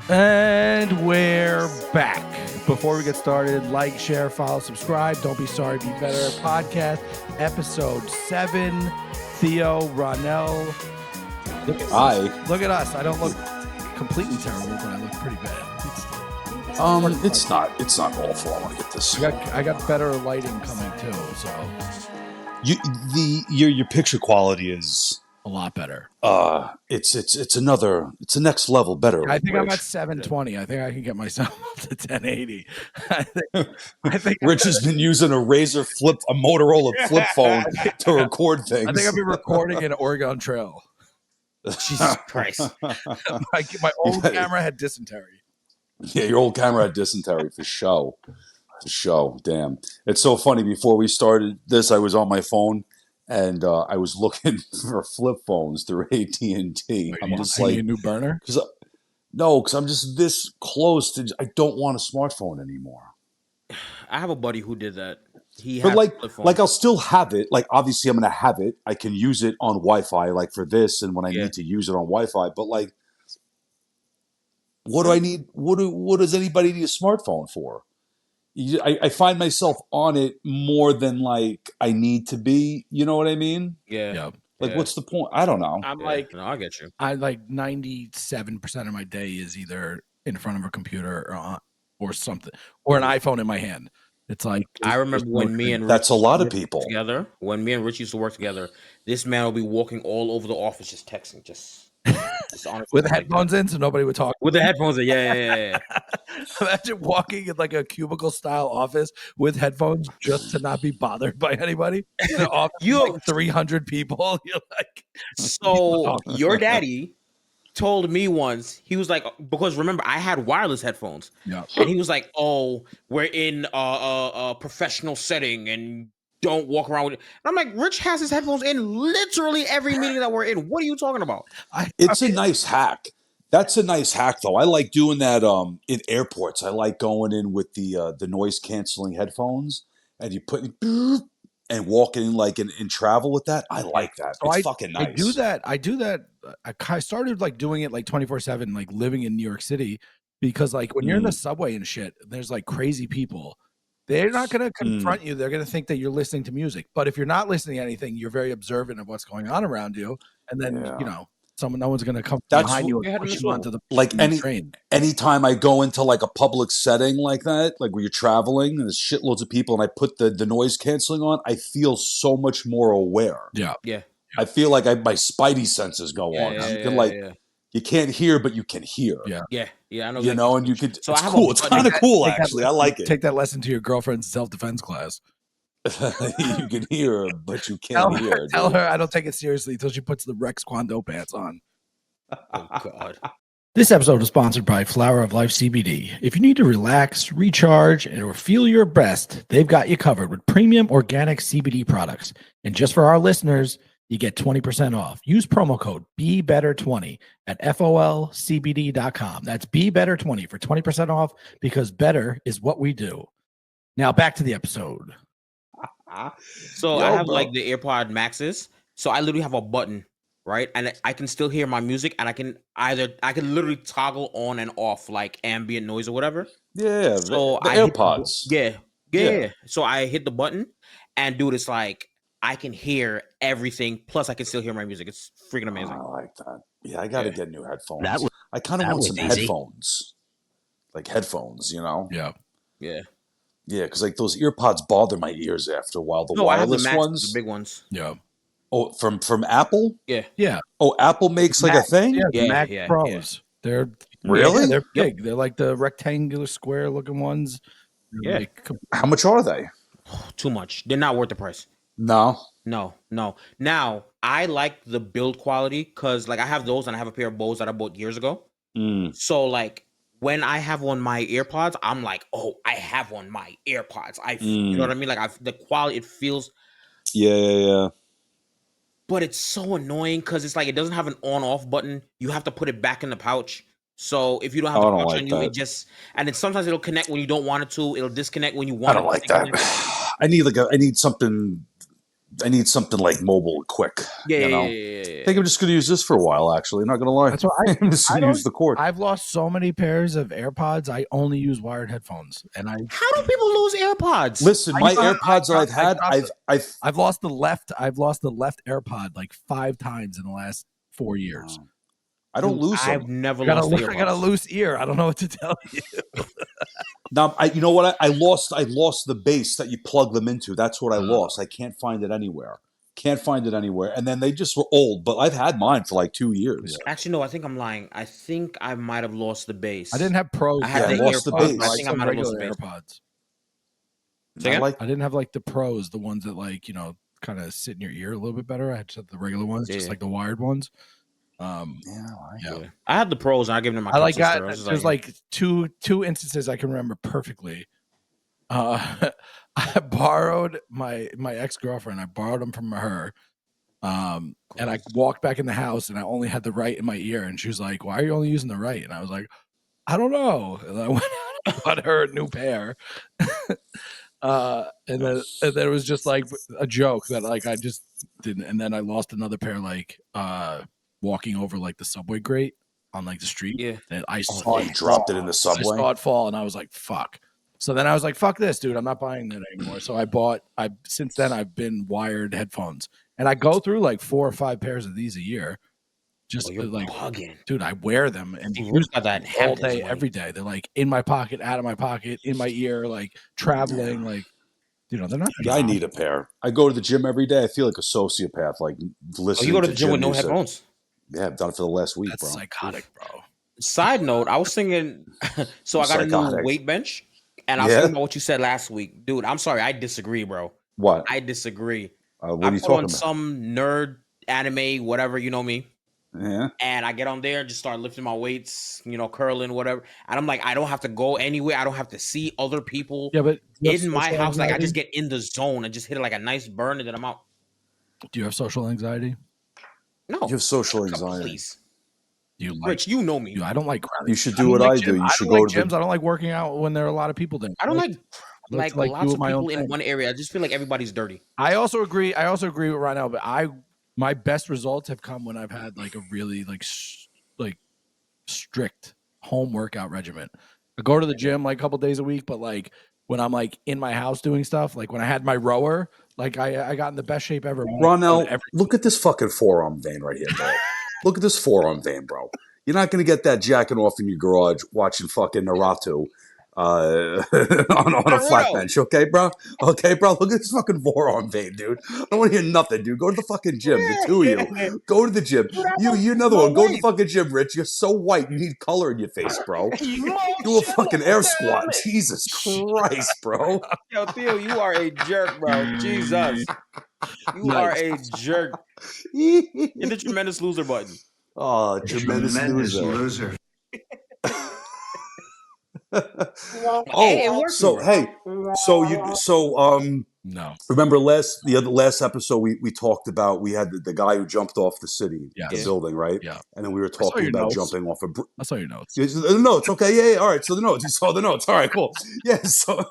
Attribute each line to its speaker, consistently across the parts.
Speaker 1: And we're back. Before we get started, like, share, follow, subscribe. Don't be sorry, be better. Podcast, episode 7. Theo, Ronnel. Look at us. I don't look completely terrible, but I look pretty bad.
Speaker 2: It's not awful. I want to get this.
Speaker 1: I got better lighting coming too, so
Speaker 2: your picture quality is
Speaker 1: a lot better.
Speaker 2: It's a next level better.
Speaker 1: I think Rich. I'm at 720. I think I can get myself up to 1080. I think
Speaker 2: Rich has been using a Motorola flip phone to record things.
Speaker 1: I think I've been recording in Oregon Trail.
Speaker 3: Jesus Christ.
Speaker 1: my old camera had dysentery.
Speaker 2: Yeah, your old camera had dysentery for show. For show. Damn. It's so funny. Before we started this, I was on my phone and I was looking for flip phones through AT&T.
Speaker 1: I'm just like a new burner?
Speaker 2: Because I'm just this close to. I don't want a smartphone anymore.
Speaker 3: I have a buddy who did that.
Speaker 2: But I'll still have it. Like, obviously, I'm going to have it. I can use it on Wi-Fi, like for this, and when I need to use it on Wi-Fi. But like, what do I need? What does anybody need a smartphone for? I find myself on it more than like I need to be. You know what I mean?
Speaker 3: Yeah.
Speaker 2: Like, what's the point? I don't know.
Speaker 3: I'm like, no, I get you.
Speaker 1: I like 97% of my day is either in front of a computer or something, or an iPhone in my hand. It's like
Speaker 3: I remember when me and Rich
Speaker 2: that's a lot of people
Speaker 3: together. When me and Rich used to work together, this man will be walking all over the office just texting, just
Speaker 1: with headphones in, so nobody would talk.
Speaker 3: With the headphones in, yeah.
Speaker 1: Imagine walking in like a cubicle style office with headphones just to not be bothered by anybody. You like 300 people. You're like,
Speaker 3: so your daddy told me once, he was like, because remember I had wireless headphones, and he was like, "Oh, we're in a professional setting and don't walk around with it." And I'm like, Rich has his headphones in literally every meeting that we're in. What are you talking about?
Speaker 2: It's a nice hack. That's a nice hack, though. I like doing that in airports. I like going in with the noise canceling headphones, and you put and walking in like in travel with that. I like that. So it's fucking nice.
Speaker 1: I do that. I started like doing it like 24/7, like living in New York City, because like when you're in the subway and shit, there's like crazy people. They're not going to confront you. They're going to think that you're listening to music. But if you're not listening to anything, you're very observant of what's going on around you. And then, no one's going to come behind you and push you onto the train.
Speaker 2: Anytime I go into like a public setting like that, like where you're traveling and there's shitloads of people and I put the noise canceling on, I feel so much more aware.
Speaker 1: Yeah.
Speaker 2: I feel like my spidey senses go on. You can't hear, but you can hear.
Speaker 3: Yeah. I know.
Speaker 2: You know, and you could.
Speaker 3: So
Speaker 2: it's cool. It's kind of cool, actually. I like it.
Speaker 1: Take that lesson to your girlfriend's self-defense class.
Speaker 2: You can hear, but you can't hear.
Speaker 1: Tell her I don't take it seriously until she puts the Rex Kwon Do pants on.
Speaker 3: Oh God.
Speaker 1: This episode is sponsored by Flower of Life CBD. If you need to relax, recharge, or feel your best, they've got you covered with premium organic CBD products. And just for our listeners, you get 20% off. Use promo code BETTER20 at FOLCBD.com. That's BETTER20 for 20% off, because better is what we do. Now back to the episode.
Speaker 3: So I have like the AirPod Maxes. So I literally have a button, right? And I can still hear my music, and I can literally toggle on and off like ambient noise or whatever.
Speaker 2: Yeah.
Speaker 3: So
Speaker 2: the AirPods.
Speaker 3: Yeah. So I hit the button, and dude, it's like I can hear everything. Plus, I can still hear my music. It's freaking amazing.
Speaker 2: I like that. Yeah, I got to get new headphones. I kind of want some headphones. Like headphones, you know?
Speaker 1: Yeah.
Speaker 2: Yeah, because like those earpods bother my ears after a while. The wireless ones,
Speaker 3: the big ones.
Speaker 1: Yeah.
Speaker 2: Oh, from Apple?
Speaker 3: Yeah.
Speaker 2: Oh, Apple makes like a thing?
Speaker 1: Yeah, Mac Pros.
Speaker 2: Yeah.
Speaker 1: They're
Speaker 2: really?
Speaker 1: They're big. They're like the rectangular square looking ones.
Speaker 3: Yeah.
Speaker 2: How much are they?
Speaker 3: Too much. They're not worth the price.
Speaker 2: No.
Speaker 3: Now, I like the build quality because like I have those and I have a pair of Bose that I bought years ago. So like when I have on my AirPods, I'm like, oh, I have on my AirPods. You know what I mean? Like the quality, it feels.
Speaker 2: Yeah.
Speaker 3: But it's so annoying because it's like it doesn't have an on-off button. You have to put it back in the pouch. So if you don't have the pouch on you, it just and then sometimes it'll connect when you don't want it to. It'll disconnect when you want it.
Speaker 2: I don't like that. I need something I need something like mobile and quick.
Speaker 3: Yeah,
Speaker 2: you know,
Speaker 3: yeah.
Speaker 2: I think I'm just going to use this for a while. Actually, I'm not going to lie.
Speaker 1: That's why
Speaker 2: I'm just going to use the cord.
Speaker 1: I've lost so many pairs of AirPods. I only use wired headphones, and
Speaker 3: How do people lose AirPods?
Speaker 2: Listen, my AirPods that I've had,
Speaker 1: I've lost the left AirPod like 5 times in the last 4 years.
Speaker 2: I don't lose them.
Speaker 3: I've never lost AirPods.
Speaker 1: I got a loose ear. I don't know what to tell you.
Speaker 2: Now, you know what? I lost the base that you plug them into. That's what I lost. I can't find it anywhere. And then they just were old, but I've had mine for like 2 years.
Speaker 3: Actually, no, I think I'm lying. I think I might have lost the base.
Speaker 1: I didn't have pros.
Speaker 3: I had
Speaker 2: I lost the base.
Speaker 3: I think I might have lost the base.
Speaker 1: AirPods.
Speaker 3: I
Speaker 1: didn't have like the pros, the ones that like, you know, kind of sit in your ear a little bit better. I had just the regular ones, just like the wired ones.
Speaker 3: I had the pros, and I gave them my.
Speaker 1: I like got. There's like two instances I can remember perfectly. I borrowed my ex-girlfriend. I borrowed them from her. And I walked back in the house, and I only had the right in my ear. And she was like, "Why are you only using the right?" And I was like, "I don't know." And I went out and bought her a new pair. And then it was just like a joke that like I just didn't. And then I lost another pair like walking over like the subway grate on like the street.
Speaker 3: Yeah,
Speaker 1: and I saw it
Speaker 2: dropped it in the subway.
Speaker 1: I saw it fall, and I was like, "Fuck." So then I was like, "Fuck this, dude! I'm not buying that anymore." So since then I've been wired headphones, and I go through like 4 or 5 pairs of these a year. Just like, dude, I wear them and use that all day, every day. They're like in my pocket, out of my pocket, in my ear, like traveling, like, you know, they're not.
Speaker 2: Yeah, I need a pair. I go to the gym every day. I feel like a sociopath, like listening.
Speaker 3: You go to the gym with no
Speaker 2: music.
Speaker 3: headphones?
Speaker 2: Yeah, I've done it for the last week,
Speaker 1: That's
Speaker 2: bro.
Speaker 1: Psychotic, bro.
Speaker 3: Side note, I was thinking, so I got a new weight bench, and I was thinking about what you said last week, dude. I'm sorry, I disagree, bro.
Speaker 2: What?
Speaker 3: I disagree.
Speaker 2: What are you talking about?
Speaker 3: Some nerd anime, whatever, you know me.
Speaker 2: Yeah.
Speaker 3: And I get on there and just start lifting my weights, you know, curling, whatever. And I'm like, I don't have to go anywhere. I don't have to see other people.
Speaker 1: Yeah, but
Speaker 3: in my house, like I just get in the zone and just hit it like a nice burn, and then I'm out.
Speaker 1: Do you have social anxiety?
Speaker 3: No.
Speaker 2: You have social anxiety.
Speaker 3: Please. Rich, you know me.
Speaker 1: Dude, I don't like.
Speaker 2: You should do what I do. You should go to
Speaker 1: gyms. I don't like working out when there are a lot of people there.
Speaker 3: I don't like lots of people in one area. I just feel like everybody's dirty.
Speaker 1: I also agree with Ronnel, but my best results have come when I've had like a really like strict home workout regimen. I go to the gym like a couple days a week, but like when I'm like in my house doing stuff, like when I had my rower, like I got in the best shape ever.
Speaker 2: Ronnel, look at this fucking forearm vein right here, bro. Look at this forearm vein, bro. You're not going to get that jacking off in your garage watching fucking Naruto on a flat bench, okay, bro? Okay, bro? Look at this fucking forearm vein, dude. I don't want to hear nothing, dude. Go to the fucking gym, the two of you. Go to the gym. You another one. Go to the fucking gym, Rich. You're so white. You need color in your face, bro. Do a fucking air squat. Jesus Christ, bro.
Speaker 3: Yo, Theo, you are a jerk, bro. Jesus. You are a jerk. Hit the tremendous loser button.
Speaker 2: Oh, tremendous loser.
Speaker 1: No.
Speaker 2: Remember the last episode we talked about, we had the guy who jumped off the city, the building, right?
Speaker 1: Yeah.
Speaker 2: And then we were talking about jumping off a bridge.
Speaker 1: I saw your notes.
Speaker 2: The notes, okay, yeah. All right, so the notes. You saw the notes. All right, cool. Yeah, so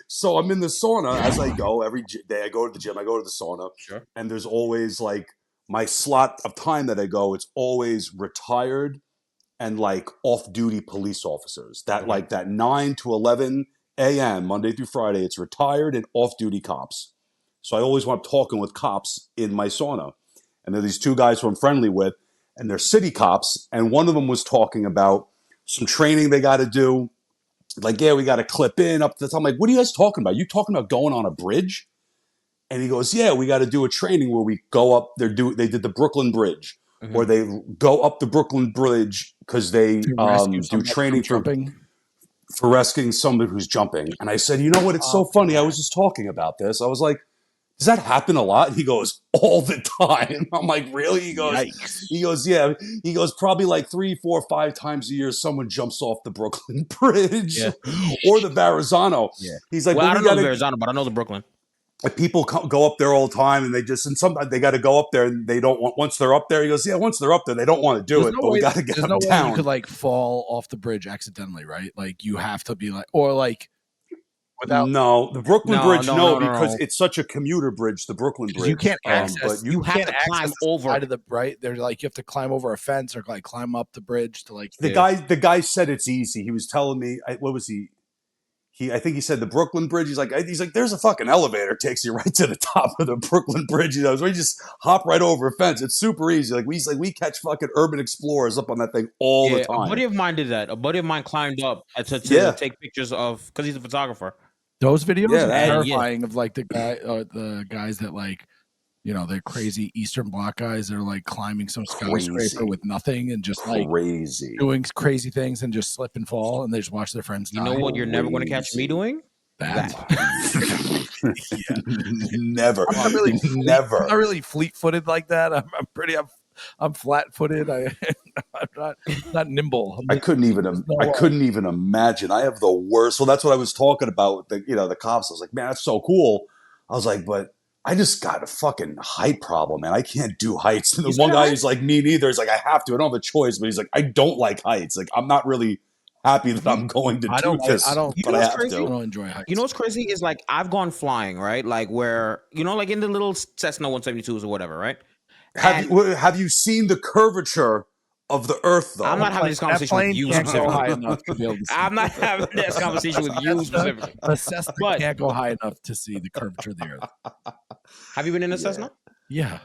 Speaker 2: so I'm in the sauna as I go every day. I go to the gym, I go to the sauna, and there's always like my slot of time that I go. It's always retired and like off-duty police officers. That like that 9 to 11 a.m. Monday through Friday, it's retired and off-duty cops. So I always want talking with cops in my sauna. And there are these 2 guys who I'm friendly with, and they're city cops. And one of them was talking about some training they got to do. Like, yeah, we got to clip in up to the top. I'm like, what are you guys talking about? You talking about going on a bridge? And he goes, yeah, we got to do a training where we go up there. They did the Brooklyn Bridge, where they go up the Brooklyn Bridge because they do training for rescuing somebody who's jumping. And I said, you know what? It's so funny. I was just talking about this. I was like, does that happen a lot? And he goes, all the time. I'm like, really? He goes, yeah. He goes, probably like 3, 4, 5 times a year, someone jumps off the Brooklyn Bridge or the Verrazano. Yeah. He's like,
Speaker 3: well, I don't know the Verrazano, but I know the Brooklyn.
Speaker 2: People go up there all the time, and sometimes they got to go up there, and they don't want. Once they're up there, he goes, "Yeah, once they're up there, they don't want to do it, but we got to get them down."
Speaker 1: You could like fall off the bridge accidentally, right? Like you have to be like, or like
Speaker 2: No, the Brooklyn
Speaker 3: No,
Speaker 2: Bridge,
Speaker 3: no,
Speaker 2: because
Speaker 3: no.
Speaker 2: it's such a commuter bridge, the Brooklyn Bridge.
Speaker 1: You can't access.
Speaker 2: But
Speaker 3: you have
Speaker 1: can't
Speaker 3: to climb
Speaker 1: access the
Speaker 3: over
Speaker 1: side of the right. They're like you have to climb over a fence or like climb up the bridge to like
Speaker 2: the guy said it's easy. He was telling me, what was he? I think he said the Brooklyn Bridge. He's like, there's a fucking elevator takes you right to the top of the Brooklyn Bridge. So we just hop right over a fence. It's super easy. Like we catch fucking urban explorers up on that thing all the time.
Speaker 3: A buddy of mine did that. A buddy of mine climbed up to take pictures of because he's a photographer.
Speaker 1: Those videos are
Speaker 2: that-
Speaker 1: terrifying of like the guys that like, you know, they're crazy Eastern Bloc guys that are like climbing some skyscraper with nothing and just like doing crazy things and just slip and fall and they just watch their friends die.
Speaker 3: You know what you're never going to catch me doing? That.
Speaker 2: Never.
Speaker 1: I'm not really fleet-footed like that. I'm flat-footed. I'm not nimble.
Speaker 2: I couldn't even imagine. I have the worst. Well, that's what I was talking about. The cops. I was like, man, that's so cool. I was like, but I just got a fucking height problem, man. I can't do heights. And the one guy who's like, me neither. He's like, I have to. I don't have a choice. But he's like, I don't like heights. Like, I'm not really happy that I'm going to do this. But I have to.
Speaker 1: I don't enjoy heights.
Speaker 3: You know what's crazy is like I've gone flying, right? Like where like in the little Cessna 172s or whatever, right?
Speaker 2: Have you seen the curvature of the Earth, though?
Speaker 3: I'm not having this conversation with you specifically. I'm not having this conversation with you specifically.
Speaker 1: A Cessna can't go high enough to see the curvature of the Earth.
Speaker 3: Have you been in a Cessna?
Speaker 1: Yeah.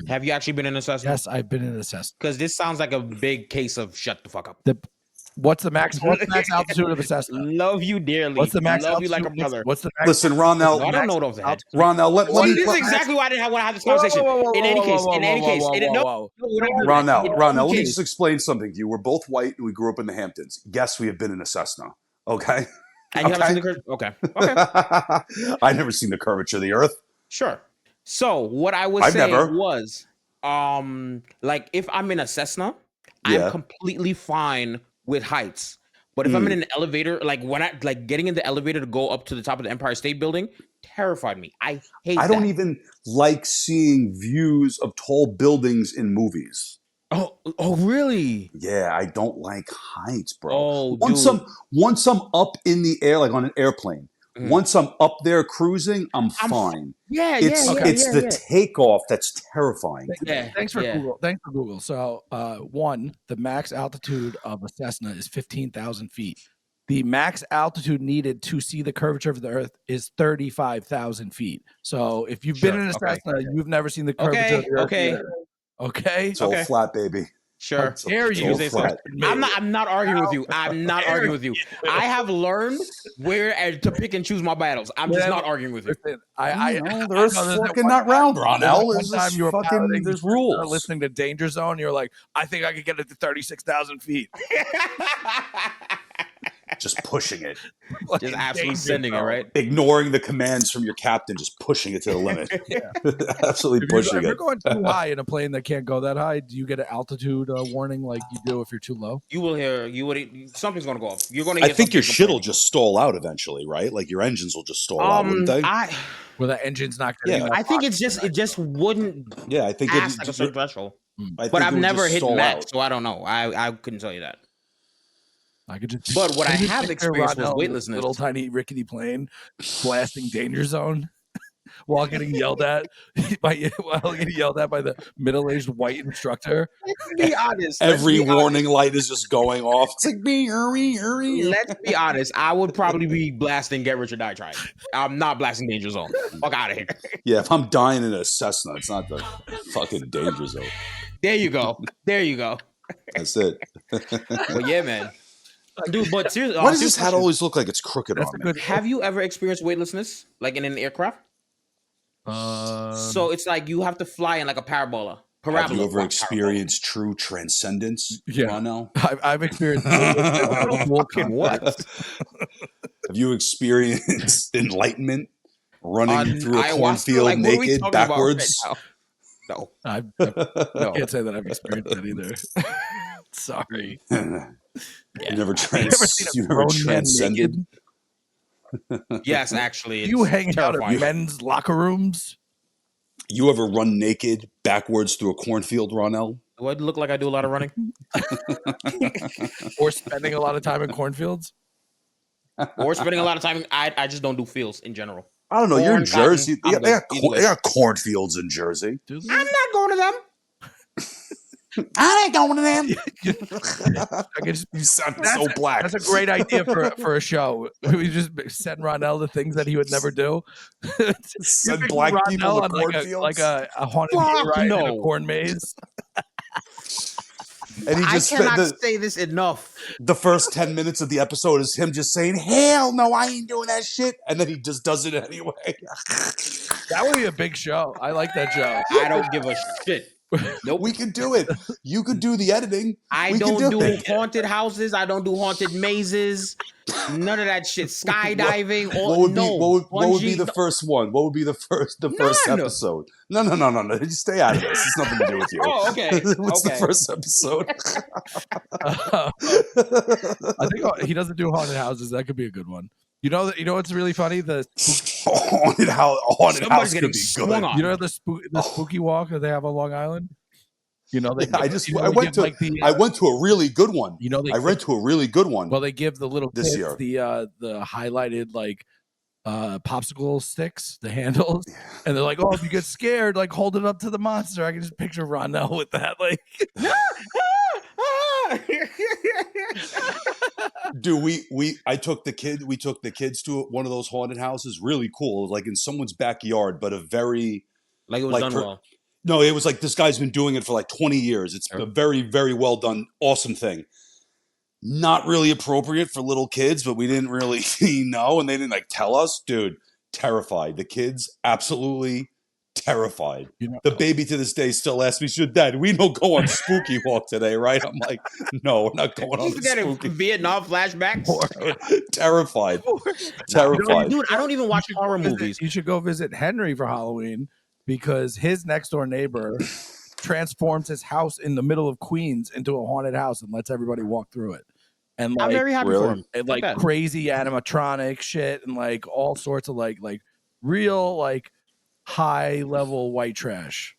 Speaker 3: Have you actually been in a Cessna?
Speaker 1: Yes, I've been in a Cessna.
Speaker 3: Because this sounds like a big case of shut the fuck up.
Speaker 1: What's the max altitude of a Cessna?
Speaker 3: Love you dearly.
Speaker 1: What's the max
Speaker 3: Love
Speaker 1: altitude?
Speaker 3: you like a brother.
Speaker 1: What's the max?
Speaker 2: Listen, Ronel.
Speaker 3: I don't know it off the head.
Speaker 2: Ronel, let me.
Speaker 3: This is exactly why I didn't want to have this conversation. In any case,
Speaker 2: Ronel, let me just explain something to you. We're both white and we grew up in the Hamptons. Yes, we have been in a Cessna. Okay.
Speaker 3: And you haven't seen the curvature? Okay.
Speaker 2: I've never seen the curvature of the Earth.
Speaker 3: Sure. So what I was saying was, like if I'm in a Cessna, I'm completely fine with heights. But if I'm in an elevator, like when I getting in the elevator to go up to the top of the Empire State Building, terrified me. I don't
Speaker 2: even like seeing views of tall buildings in movies.
Speaker 3: Oh, really?
Speaker 2: Yeah, I don't like heights, bro.
Speaker 3: Oh,
Speaker 2: once I'm up in the air, like on an airplane. Once I'm up there cruising, I'm fine. It's the takeoff that's terrifying.
Speaker 1: Thanks for Google. Thanks for Google. So, the max altitude of a Cessna is 15,000 feet. The max altitude needed to see the curvature of the Earth is 35,000 feet. So, if you've been in a Cessna, you've never seen the curvature of the Earth. Okay.
Speaker 2: It's all flat, baby.
Speaker 3: Sure.
Speaker 1: Dare you?
Speaker 3: I'm not arguing with you. I'm not arguing with you. I have learned where to pick and choose my battles. I'm just not arguing with you.
Speaker 2: The Earth's fucking not round, Ronnel. There's rules.
Speaker 1: Listening to Danger Zone, you're like, I think I could get it to 36,000 feet.
Speaker 2: Just pushing it.
Speaker 3: Just absolutely sending it, right?
Speaker 2: Ignoring the commands from your captain, just pushing it to the limit. Absolutely pushing it.
Speaker 1: If you're going too high in a plane that can't go that high, do you get an altitude warning like you do if you're too low?
Speaker 3: You will hear, something's going to go off. You're going to
Speaker 2: I think your shit will just stall out eventually, right? Like your engines will just stall out, wouldn't they?
Speaker 1: Well, the engine's not
Speaker 3: going to I think it just wouldn't
Speaker 2: I think
Speaker 3: pass like a certain threshold. But I've never hit max, so I don't know. I couldn't tell you that. But what I have experienced was weightlessness.
Speaker 1: Little tiny rickety plane blasting Danger Zone while getting yelled at by the middle-aged white instructor.
Speaker 3: Let's be honest.
Speaker 2: Every warning light is just going off. It's like
Speaker 3: Let's be honest. I would probably be blasting Get Rich or Die Trying. I'm not blasting Danger Zone. Fuck out of here.
Speaker 2: Yeah, if I'm dying in a Cessna, it's not the fucking Danger Zone.
Speaker 3: There you go.
Speaker 2: That's it.
Speaker 3: But yeah, man. Dude, but seriously,
Speaker 2: why does this hat always look like it's crooked on me?
Speaker 3: Have you ever experienced weightlessness, like in an aircraft? So it's like you have to fly in like a parabola.
Speaker 2: Have you ever experienced true transcendence?
Speaker 1: Yeah,
Speaker 2: Ronnel?
Speaker 1: I've experienced
Speaker 3: walking what?
Speaker 2: Have you experienced enlightenment, running through a cornfield naked backwards?
Speaker 3: No,
Speaker 1: I can't say that I've experienced that either. Sorry.
Speaker 2: You never transcended.
Speaker 3: Yes, actually.
Speaker 1: You hang out in men's locker rooms.
Speaker 2: You ever run naked backwards through a cornfield, Ronnel?
Speaker 3: Do I look like I do a lot of running?
Speaker 1: Or spending a lot of time in cornfields?
Speaker 3: or spending a lot of time. I just don't do fields in general.
Speaker 2: I don't know. You're in Jersey.
Speaker 3: Cotton,
Speaker 2: They got cornfields in Jersey.
Speaker 3: I'm not going to them.
Speaker 2: I ain't going to them.
Speaker 1: You
Speaker 2: sound so black.
Speaker 1: That's a great idea for a show. We just send Ronnel the things that he would never do.
Speaker 2: Send black people to cornfields,
Speaker 1: like a haunted ride in a corn maze.
Speaker 2: And
Speaker 3: I cannot say this enough.
Speaker 2: The first 10 minutes of the episode is him just saying, "Hell no, I ain't doing that shit," and then he just does it anyway.
Speaker 1: That would be a big show. I like that show.
Speaker 3: I don't give a shit.
Speaker 2: Nope. We could do it. You could do the editing.
Speaker 3: I don't do haunted houses. I don't do haunted mazes. None of that shit. Skydiving.
Speaker 2: What would be the first one? What would be the first episode? No. Just stay out of this. It's nothing to do with you.
Speaker 3: Oh, okay.
Speaker 2: What's the first episode?
Speaker 1: I think he doesn't do haunted houses. That could be a good one. You know what's really funny? The
Speaker 2: haunted house could be good.
Speaker 1: You know the spooky walk that they have on Long Island? You know,
Speaker 2: I went to a really good one.
Speaker 1: You know,
Speaker 2: I went to a really good one.
Speaker 1: Well, they give the little
Speaker 2: this
Speaker 1: kids
Speaker 2: year
Speaker 1: the highlighted popsicle sticks, the handles, and they're like, "Oh, if you get scared, like hold it up to the monster." I can just picture Ronnel with that, like.
Speaker 2: Dude, we took the kids to one of those haunted houses. Really cool, like in someone's backyard, but a very
Speaker 3: it was done well.
Speaker 2: No, it was like this guy's been doing it for like 20 years. It's a very, very well done, awesome thing. Not really appropriate for little kids, but we didn't really know, and they didn't tell us. Dude, terrified. The kids absolutely terrified. The baby to this day still asks me, "Should Dad, we don't go on spooky walk today, right?" I'm like, "No, we're not going on spooky."
Speaker 3: Vietnam flashbacks.
Speaker 2: Terrified.
Speaker 3: Dude, I don't even watch horror movies.
Speaker 1: You should go visit Henry for Halloween because his next door neighbor transforms his house in the middle of Queens into a haunted house and lets everybody walk through it. And
Speaker 3: I'm very happy for him.
Speaker 1: And crazy animatronic shit and all sorts of real high level white trash.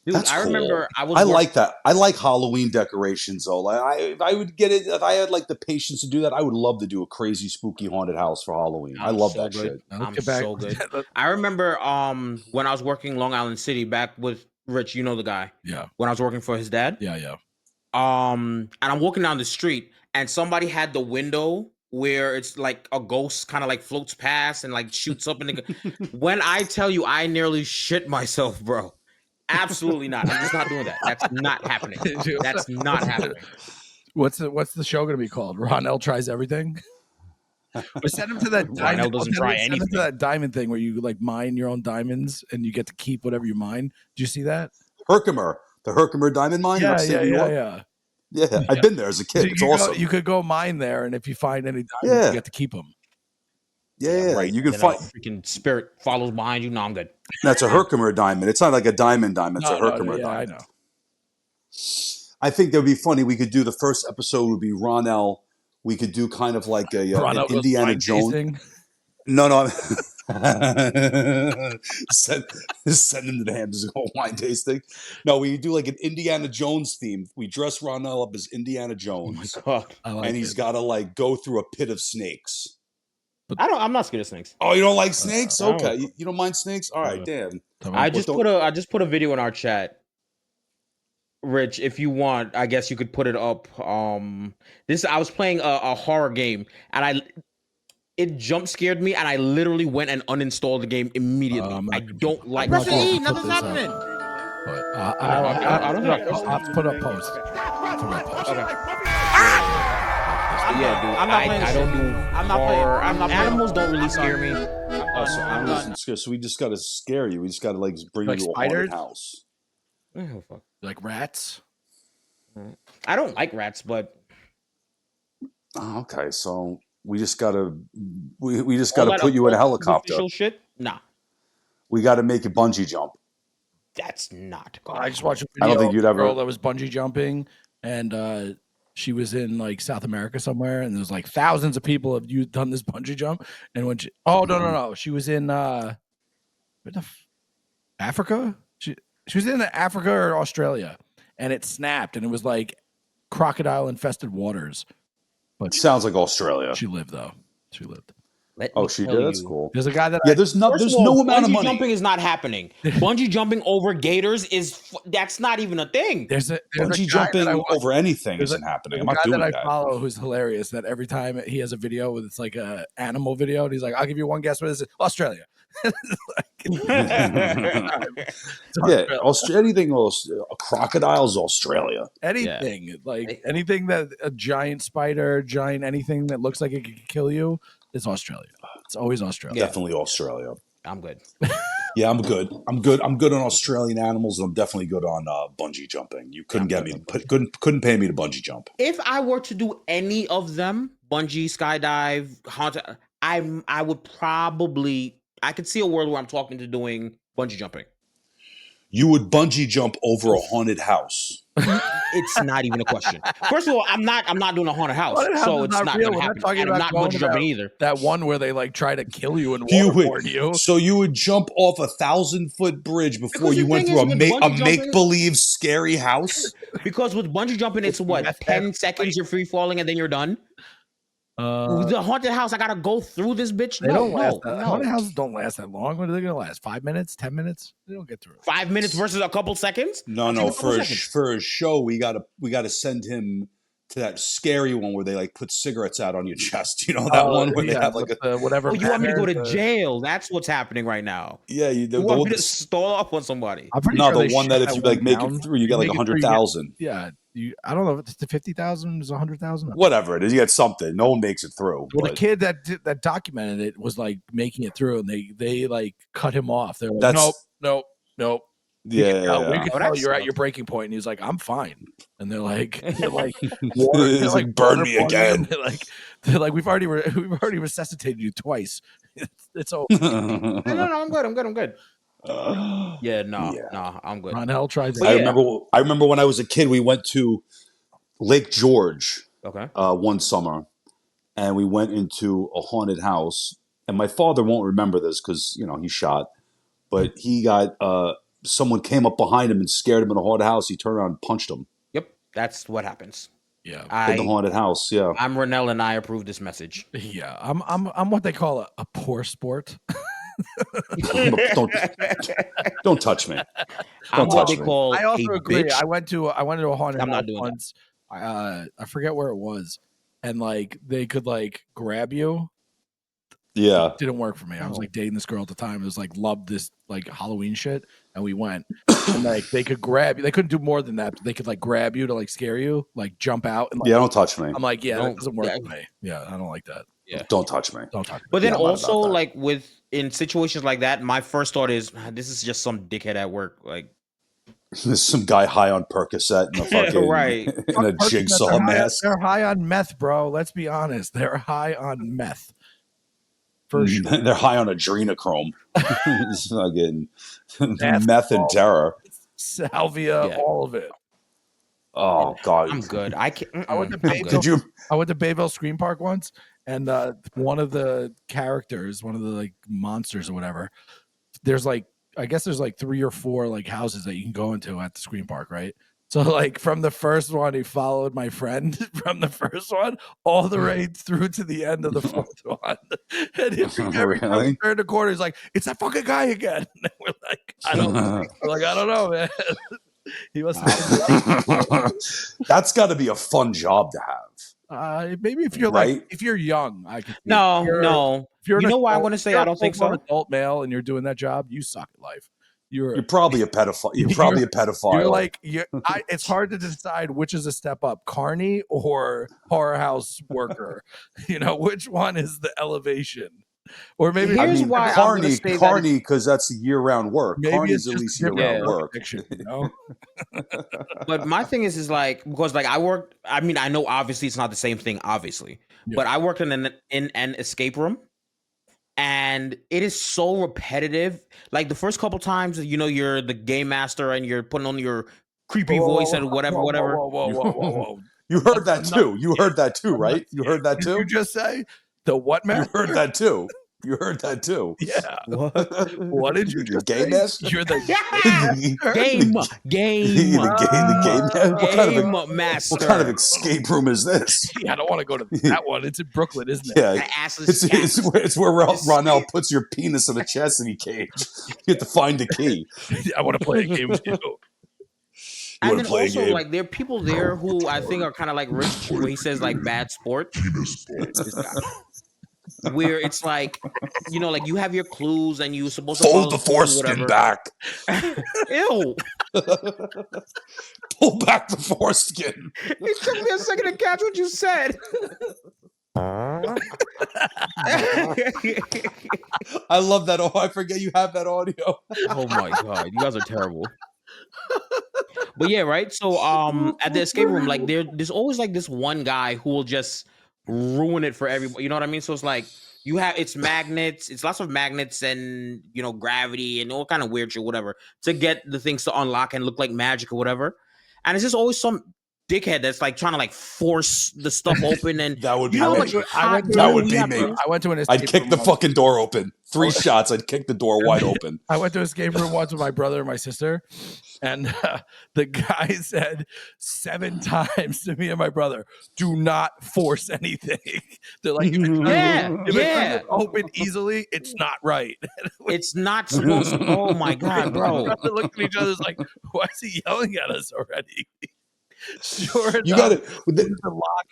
Speaker 3: Dude,
Speaker 2: That's
Speaker 3: I remember
Speaker 2: cool. I like that. I like Halloween decorations though. I would get it if I had the patience to do that. I would love to do a crazy spooky haunted house for Halloween. I love that shit.
Speaker 3: I'm so good. I remember when I was working Long Island City back with Rich, you know the guy.
Speaker 1: Yeah.
Speaker 3: When I was working for his dad.
Speaker 1: Yeah.
Speaker 3: And I'm walking down the street and somebody had the window where it's like a ghost kind of floats past and shoots up in the when I tell you I nearly shit myself, bro. Absolutely not. I'm just not doing that. That's not happening. That's not happening.
Speaker 1: What's the show going to be called? Ronnel tries everything. But send him to that.
Speaker 3: Ronnel doesn't try anything.
Speaker 1: Send him to that diamond thing where you mine your own diamonds and you get to keep whatever you mine. Do you see that?
Speaker 2: Herkimer, the Herkimer diamond mine.
Speaker 1: Yeah.
Speaker 2: I've been there as a kid. It's awesome.
Speaker 1: You could go mine there, and if you find any diamonds, you get to keep them.
Speaker 2: Yeah, right. You can find
Speaker 3: freaking spirit follows behind you. No, I'm good.
Speaker 2: That's a Herkimer diamond. It's not like a diamond. It's a Herkimer diamond.
Speaker 1: I know.
Speaker 2: I think that would be funny. We could do the first episode would be Ronnel. We could do kind of like an Indiana Jones thing. No. send him to the Hamptons to go wine tasting. No, we do an Indiana Jones theme. We dress Ronnel up as Indiana Jones.
Speaker 3: Oh my God.
Speaker 2: And he's got to go through a pit of snakes.
Speaker 3: I'm not scared of snakes.
Speaker 2: Oh, you don't like snakes? Okay. You don't mind snakes? All right, damn.
Speaker 3: I just put a video in our chat. Rich, if you want, I guess you could put it up. I was playing a horror game and it jump scared me and I literally went and uninstalled the game immediately. I don't like
Speaker 4: Press E, nothing's happening.
Speaker 1: I don't know. I'll have to put up post.
Speaker 3: Yeah, dude. I'm not playing. Animals don't really scare me.
Speaker 2: So we just got to scare you. We just got to bring you to a haunted house.
Speaker 3: Oh, fuck.
Speaker 1: Like rats?
Speaker 3: I don't like rats, but
Speaker 2: okay. So we just gotta put you in a helicopter.
Speaker 3: Shit? Nah.
Speaker 2: We got to make you bungee jump.
Speaker 3: That's not.
Speaker 1: I just watched a video.
Speaker 2: I don't think you'd ever.
Speaker 1: Girl that was bungee jumping, and she was in South America somewhere, and there's thousands of people have done this bungee jump. And when no, she was in Africa. She was in Africa or Australia, and it snapped, and it was crocodile infested waters.
Speaker 2: But sounds like Australia.
Speaker 1: She lived though. She lived.
Speaker 2: She did. That's cool.
Speaker 1: There's a guy that
Speaker 2: there's no amount of
Speaker 3: bungee
Speaker 2: money.
Speaker 3: Jumping is not happening. Bungee jumping over gators that's not even a thing.
Speaker 1: There's
Speaker 2: bungee jumping over anything isn't happening. I'm not doing that.
Speaker 1: I follow who's hilarious. That every time he has a video with it's like a animal video, and he's like, "I'll give you one guess what this is." Australia.
Speaker 2: Anything else? Crocodiles, Australia.
Speaker 1: Anything anything that a giant spider, anything that looks like it could kill you is Australia. It's always Australia.
Speaker 2: Definitely Australia.
Speaker 3: I'm good.
Speaker 2: Yeah, I'm good. I'm good on Australian animals, and I'm definitely good on bungee jumping. You couldn't get me. Couldn't pay me to bungee jump.
Speaker 3: If I were to do any of them, bungee, skydive, haunted, I would probably. I could see a world where I'm talking to doing bungee jumping.
Speaker 2: You would bungee jump over a haunted house.
Speaker 3: It's not even a question. First of all, I'm not doing a haunted house, so it's not going to happen. I'm not bungee jumping either.
Speaker 1: That one where they like try to kill you and waterboard you.
Speaker 2: So you would jump off a 1,000-foot bridge before you went through a make-believe scary house?
Speaker 3: Because with bungee jumping, it's what, 10 seconds you're free falling and then you're done? The haunted house, I gotta go through this bitch. No.
Speaker 1: Haunted houses don't last that long. What are they gonna last? 5 minutes? 10 minutes? They don't get through it.
Speaker 3: 5 minutes versus a couple seconds?
Speaker 2: No. For a show, we gotta send him to that scary one where they like put cigarettes out on your chest. You know that one where they have like
Speaker 3: whatever. Oh, you want me to go to jail? That's what's happening right now.
Speaker 2: Yeah,
Speaker 3: you want me to stall off on somebody?
Speaker 2: The one that if you like make it through, you get like 100,000.
Speaker 1: Yeah. I don't know if it's the 50,000 is 100,000.
Speaker 2: Whatever it is, you get something. No one makes it through.
Speaker 1: Well, the kid that documented it was like making it through, and they like cut him off. They're like, nope.
Speaker 2: Yeah,
Speaker 1: we can tell you're at your breaking point, and he's like, I'm fine. And they're like,
Speaker 2: burn me again.
Speaker 1: They're like, we've already resuscitated you twice. It's over.
Speaker 3: No, I'm good. I'm good. I'm good.
Speaker 1: Ronnel tried that.
Speaker 2: I remember when I was a kid, we went to Lake George one summer, and we went into a haunted house. And my father won't remember this because he's shot, but he got someone came up behind him and scared him in a haunted house. He turned around and punched him.
Speaker 3: Yep, that's what happens.
Speaker 2: Yeah, in the haunted house. Yeah,
Speaker 3: I'm Ronnel, and I approve this message.
Speaker 1: Yeah, I'm what they call a poor sport.
Speaker 2: Don't touch me.
Speaker 3: I'm what they call
Speaker 1: I also agree.
Speaker 3: Bitch.
Speaker 1: I went to a haunted house
Speaker 3: once.
Speaker 1: I forget where it was, and like they could like grab you.
Speaker 2: Yeah,
Speaker 1: it didn't work for me. I was like dating this girl at the time. It was like loved this like Halloween shit, and we went. And like they could grab you. They couldn't do more than that. But they could like grab you to like scare you, like jump out. And, like,
Speaker 2: don't touch me.
Speaker 1: I'm like, that doesn't work for me. Yeah, I don't like that.
Speaker 3: Yeah,
Speaker 2: don't touch me.
Speaker 1: Don't touch me.
Speaker 3: But then also like in situations like that, my first thought is this is just some dickhead at work. Like
Speaker 2: there's some guy high on Percocet and a fucking in a jigsaw mask.
Speaker 1: They're high on meth, bro. Let's be honest. They're high on meth. For sure.
Speaker 2: They're high on adrenochrome. It's fucking meth and terror.
Speaker 1: Salvia, all of it.
Speaker 2: Oh God,
Speaker 3: I'm good. I can't.
Speaker 1: I went to Bayville Screen Park once, and one of the characters, one of the like monsters or whatever. There's like, I guess there's like 3 or 4 like houses that you can go into at the Screen Park, right? So like from the first one, he followed my friend from the first one all the way through to the end of the fourth one. And every time we turned the corner, he's like, "It's that fucking guy again." And we're like, I don't know, man. He was.
Speaker 2: That's got to be a fun job to have.
Speaker 1: Maybe if you're like if you're young, I can.
Speaker 3: No.
Speaker 1: If you're
Speaker 3: why I want to say I don't think so.
Speaker 1: Adult male, and you're doing that job, you suck at life. You're
Speaker 2: probably a pedophile. You're probably a pedophile.
Speaker 1: You're like it's hard to decide which is a step up, carny or horror house worker. Which one is the elevation? Or maybe
Speaker 3: why
Speaker 2: carny because that's year-round work.
Speaker 1: Maybe
Speaker 2: Carny's at least year-round work.
Speaker 3: But my thing is like because like I worked. I mean, I know obviously it's not the same thing, obviously, but I worked in an escape room. And it is so repetitive. Like the first couple times, you're the game master and you're putting on your creepy voice and whatever.
Speaker 1: Whoa.
Speaker 2: You heard that too. You heard that too, right? You heard that too?
Speaker 1: Did you just say the what, man?
Speaker 2: You heard that too. You heard that too.
Speaker 1: Yeah.
Speaker 3: What
Speaker 1: did you just
Speaker 2: gay
Speaker 1: say?
Speaker 2: master?
Speaker 1: You're the
Speaker 3: game.
Speaker 2: The game
Speaker 3: Master.
Speaker 2: What kind of escape room is this?
Speaker 1: Yeah, I don't want to go to that one. It's in Brooklyn, isn't it?
Speaker 2: Yeah,
Speaker 3: An assless
Speaker 2: it's where Ronnel puts your penis in a chastity cage. You have to find the key.
Speaker 1: I want to play a game with you.
Speaker 3: And then also, like, there are people there who I think are kind of like Rich, where he says like bad sport. This guy. Where it's like, you know, like you have your clues and you're supposed to
Speaker 2: fold the foreskin back.
Speaker 3: Ew.
Speaker 2: Pull back the foreskin.
Speaker 3: It took me a second to catch what you said.
Speaker 2: I love that. Oh, I forget you have that audio.
Speaker 3: Oh my god, you guys are terrible. But yeah, right. So at the escape room, like there's always like this one guy who will just ruin it for everybody. You know what I mean? So it's like it's magnets, it's lots of magnets and gravity and all kind of weird shit, whatever, to get the things to unlock and look like magic or whatever. And it's just always some dickhead that's like trying to like force the stuff open, and
Speaker 2: that would be
Speaker 3: me.
Speaker 2: That would be me.
Speaker 1: I went to an escape room.
Speaker 2: I'd kick the fucking door open. 3 shots. I'd kick the door wide open.
Speaker 1: I went to an escape room once with my brother and my sister, and the guy said 7 times to me and my brother, "Do not force anything." They're like, if it's open easily, it's not right.
Speaker 3: It's not supposed to. Oh my god, bro!
Speaker 1: We looked at each other like, "Why is he yelling at us already?" Sure enough,
Speaker 2: you got it.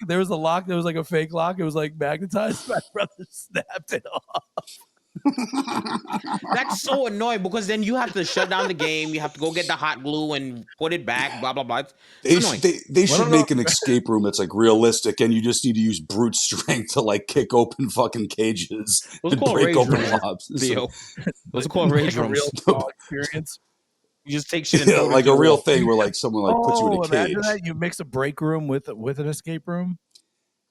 Speaker 1: There was a lock. There was like a fake lock. It was like magnetized. My brother snapped it off.
Speaker 3: That's so annoying because then you have to shut down the game. You have to go get the hot glue and put it back. Blah blah blah.
Speaker 2: They should make an escape room that's like realistic, and you just need to use brute strength to like kick open fucking cages and break open lobs.
Speaker 3: Those are called rage rooms.
Speaker 1: Real experience.
Speaker 3: You just take shit and
Speaker 2: like a real thing where like someone like puts you in a cage.
Speaker 1: Imagine that you mix a break room with an escape room.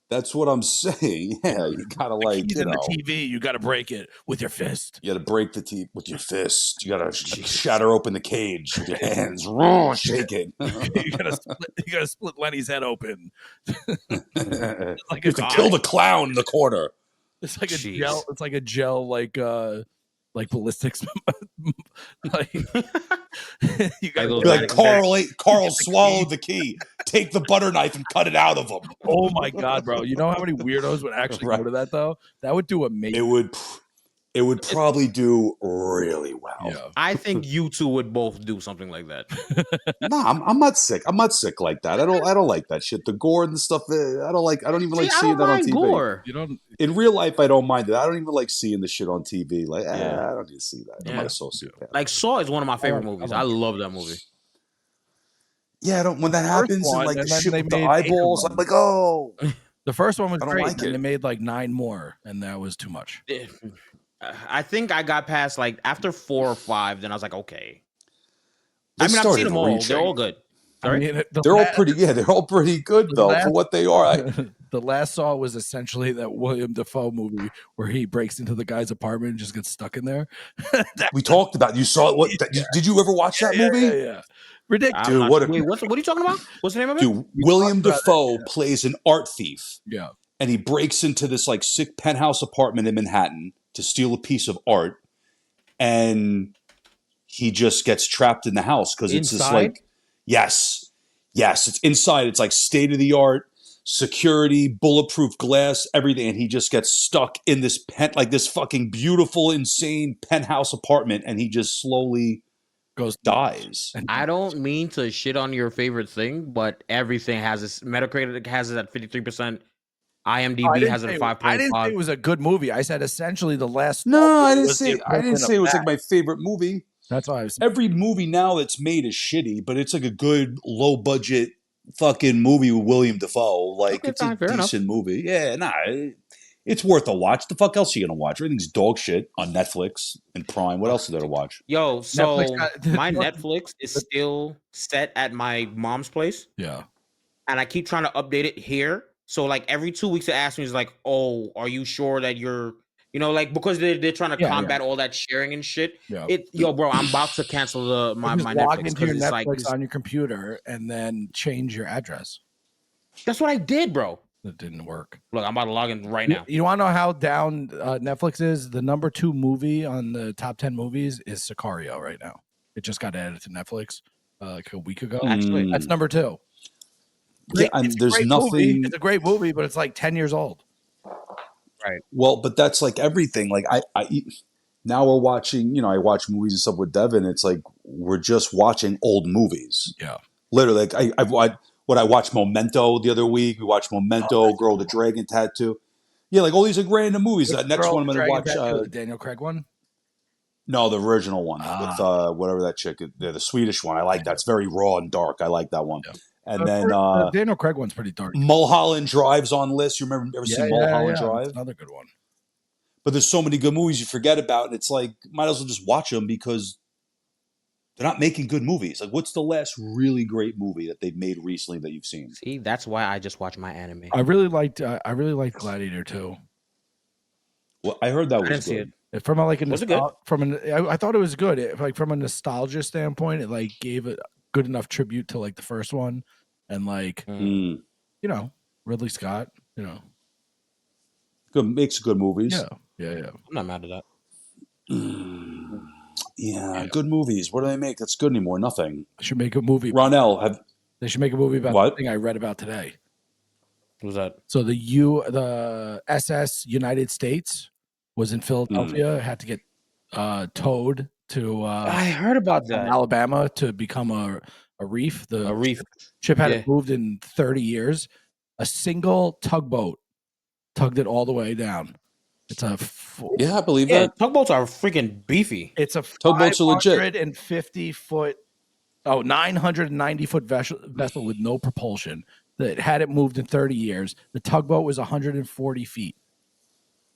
Speaker 2: That's what I'm saying. Yeah, you gotta like
Speaker 1: in the TV. You gotta break it with your fist.
Speaker 2: You gotta break the TV with your fist. You gotta shatter open the cage with your hands. Shake it.
Speaker 1: you gotta split Lenny's head open.
Speaker 2: Like you can kill the clown in the corner.
Speaker 1: It's like a gel. It's like a gel like ballistics. Like you gotta
Speaker 2: like Carl swallowed the key. Take the butter knife and cut it out of him.
Speaker 1: Oh my god, bro! You know how many weirdos would actually go to that though? That would do amazing.
Speaker 2: It would probably do really well.
Speaker 1: Yeah.
Speaker 3: I think you two would both do something like that.
Speaker 2: Nah, I'm not sick. I'm not sick like that. I don't like that shit. The gore and the stuff. I don't even like seeing that on TV.
Speaker 3: Gore.
Speaker 2: In real life, I don't mind it. I don't even like seeing the shit on TV. Like, I don't need to see that. I'm not a sociopath.
Speaker 3: Like Saw is one of my favorite movies. I love that movie.
Speaker 2: Yeah, when that happens and like the shit with the eyeballs, I'm like, oh.
Speaker 1: The first one was great.
Speaker 2: Like
Speaker 1: and they made like 9 more, and that was too much.
Speaker 3: I think I got past like after 4 or 5, then I was like, okay.
Speaker 2: I've
Speaker 3: seen them all. They're all good. Sorry?
Speaker 1: I mean,
Speaker 2: they're all pretty good though for what they are.
Speaker 1: The last Saw was essentially that William Dafoe movie where he breaks into the guy's apartment and just gets stuck in there.
Speaker 2: We talked about. You saw it. Did you ever watch that movie?
Speaker 1: Yeah. Ridiculous.
Speaker 2: Dude,
Speaker 3: what are you talking about? What's the name of it?
Speaker 2: Dude, William Dafoe plays an art thief.
Speaker 1: Yeah.
Speaker 2: And he breaks into this like sick penthouse apartment in Manhattan to steal a piece of art. And he just gets trapped in the house because it's just like, yes, it's inside. It's like state of the art, security, bulletproof glass, everything. And he just gets stuck in this this fucking beautiful, insane penthouse apartment. And he just slowly dies.
Speaker 3: I don't mean to shit on your favorite thing, but everything has this. Metacritic has it at 53%. IMDb has it at 5.5.
Speaker 1: I didn't say it was a good movie. I said essentially the last.
Speaker 2: No, I didn't say it was like my favorite movie.
Speaker 1: That's why I was.
Speaker 2: Every movie now that's made is shitty, but it's like a good low budget fucking movie with William Dafoe. Like it's a decent movie. Yeah, it's worth a watch. The fuck else are you gonna watch? Everything's dog shit on Netflix and Prime. What else is there to watch?
Speaker 3: Yo, so my Netflix is still set at my mom's place.
Speaker 1: Yeah,
Speaker 3: and I keep trying to update it here. So like every 2 weeks, it asks me, is like, "Oh, are you sure that you're?" because they're trying to combat all that sharing and shit. Yeah. Bro, I'm about to cancel my Netflix.
Speaker 1: Log into your Netflix on your computer and then change your address.
Speaker 3: That's what I did, bro.
Speaker 1: That didn't work.
Speaker 3: Look, I'm about to log in right now.
Speaker 1: You want to know how down Netflix is? The number 2 movie on the top 10 movies is Sicario right now. It just got added to Netflix like a week ago.
Speaker 3: Actually,
Speaker 1: That's number 2.
Speaker 2: Yeah, and there's nothing.
Speaker 1: Movie. It's a great movie, but it's like 10 years old.
Speaker 3: Right.
Speaker 2: Well, but that's like everything. Like I now we're watching. I watch movies and stuff with Devin. It's like we're just watching old movies.
Speaker 1: Yeah.
Speaker 2: Literally, like I watched Memento the other week. We watched Memento, Girl with the Dragon Tattoo. Yeah, like all these are random movies. Next one I'm going to watch.
Speaker 1: The Daniel Craig one?
Speaker 2: No, the original one with whatever that chick. The Swedish one. I like that. It's very raw and dark. I like that one. Yeah. And then
Speaker 1: the Daniel Craig one's pretty dark.
Speaker 2: Mulholland Drive's on list. You ever seen Mulholland Drive?
Speaker 1: That's another good one.
Speaker 2: But there's so many good movies you forget about, and it's like might as well just watch them because they're not making good movies. Like, what's the last really great movie that they've made recently that you've seen?
Speaker 3: See, that's why I just watch my anime.
Speaker 1: I really liked Gladiator 2.
Speaker 2: Well, I heard that was good.
Speaker 1: From a, like a I thought it was good. Like from a nostalgia standpoint, it like gave a good enough tribute to like the first one, and like Ridley Scott,
Speaker 2: good makes good movies.
Speaker 1: Yeah.
Speaker 3: I'm not mad at that.
Speaker 2: Yeah, good movies. What do they make that's good anymore? Nothing.
Speaker 1: They should make a movie.
Speaker 2: Ronnel,
Speaker 1: they should make a movie about
Speaker 2: what?
Speaker 1: the thing I read about today.
Speaker 3: What was that?
Speaker 1: So the SS United States was in Philadelphia, had to get towed to
Speaker 3: I heard about that.
Speaker 1: Alabama to become a reef. The
Speaker 3: reef
Speaker 1: ship hadn't moved in 30 years. A single tugboat tugged it all the way down. It's a
Speaker 2: I believe that.
Speaker 3: Tugboats are freaking beefy.
Speaker 1: It's a
Speaker 2: tugboats are legit.
Speaker 1: 990 foot vessel with no propulsion that hadn't moved in 30 years. The tugboat was 140 feet.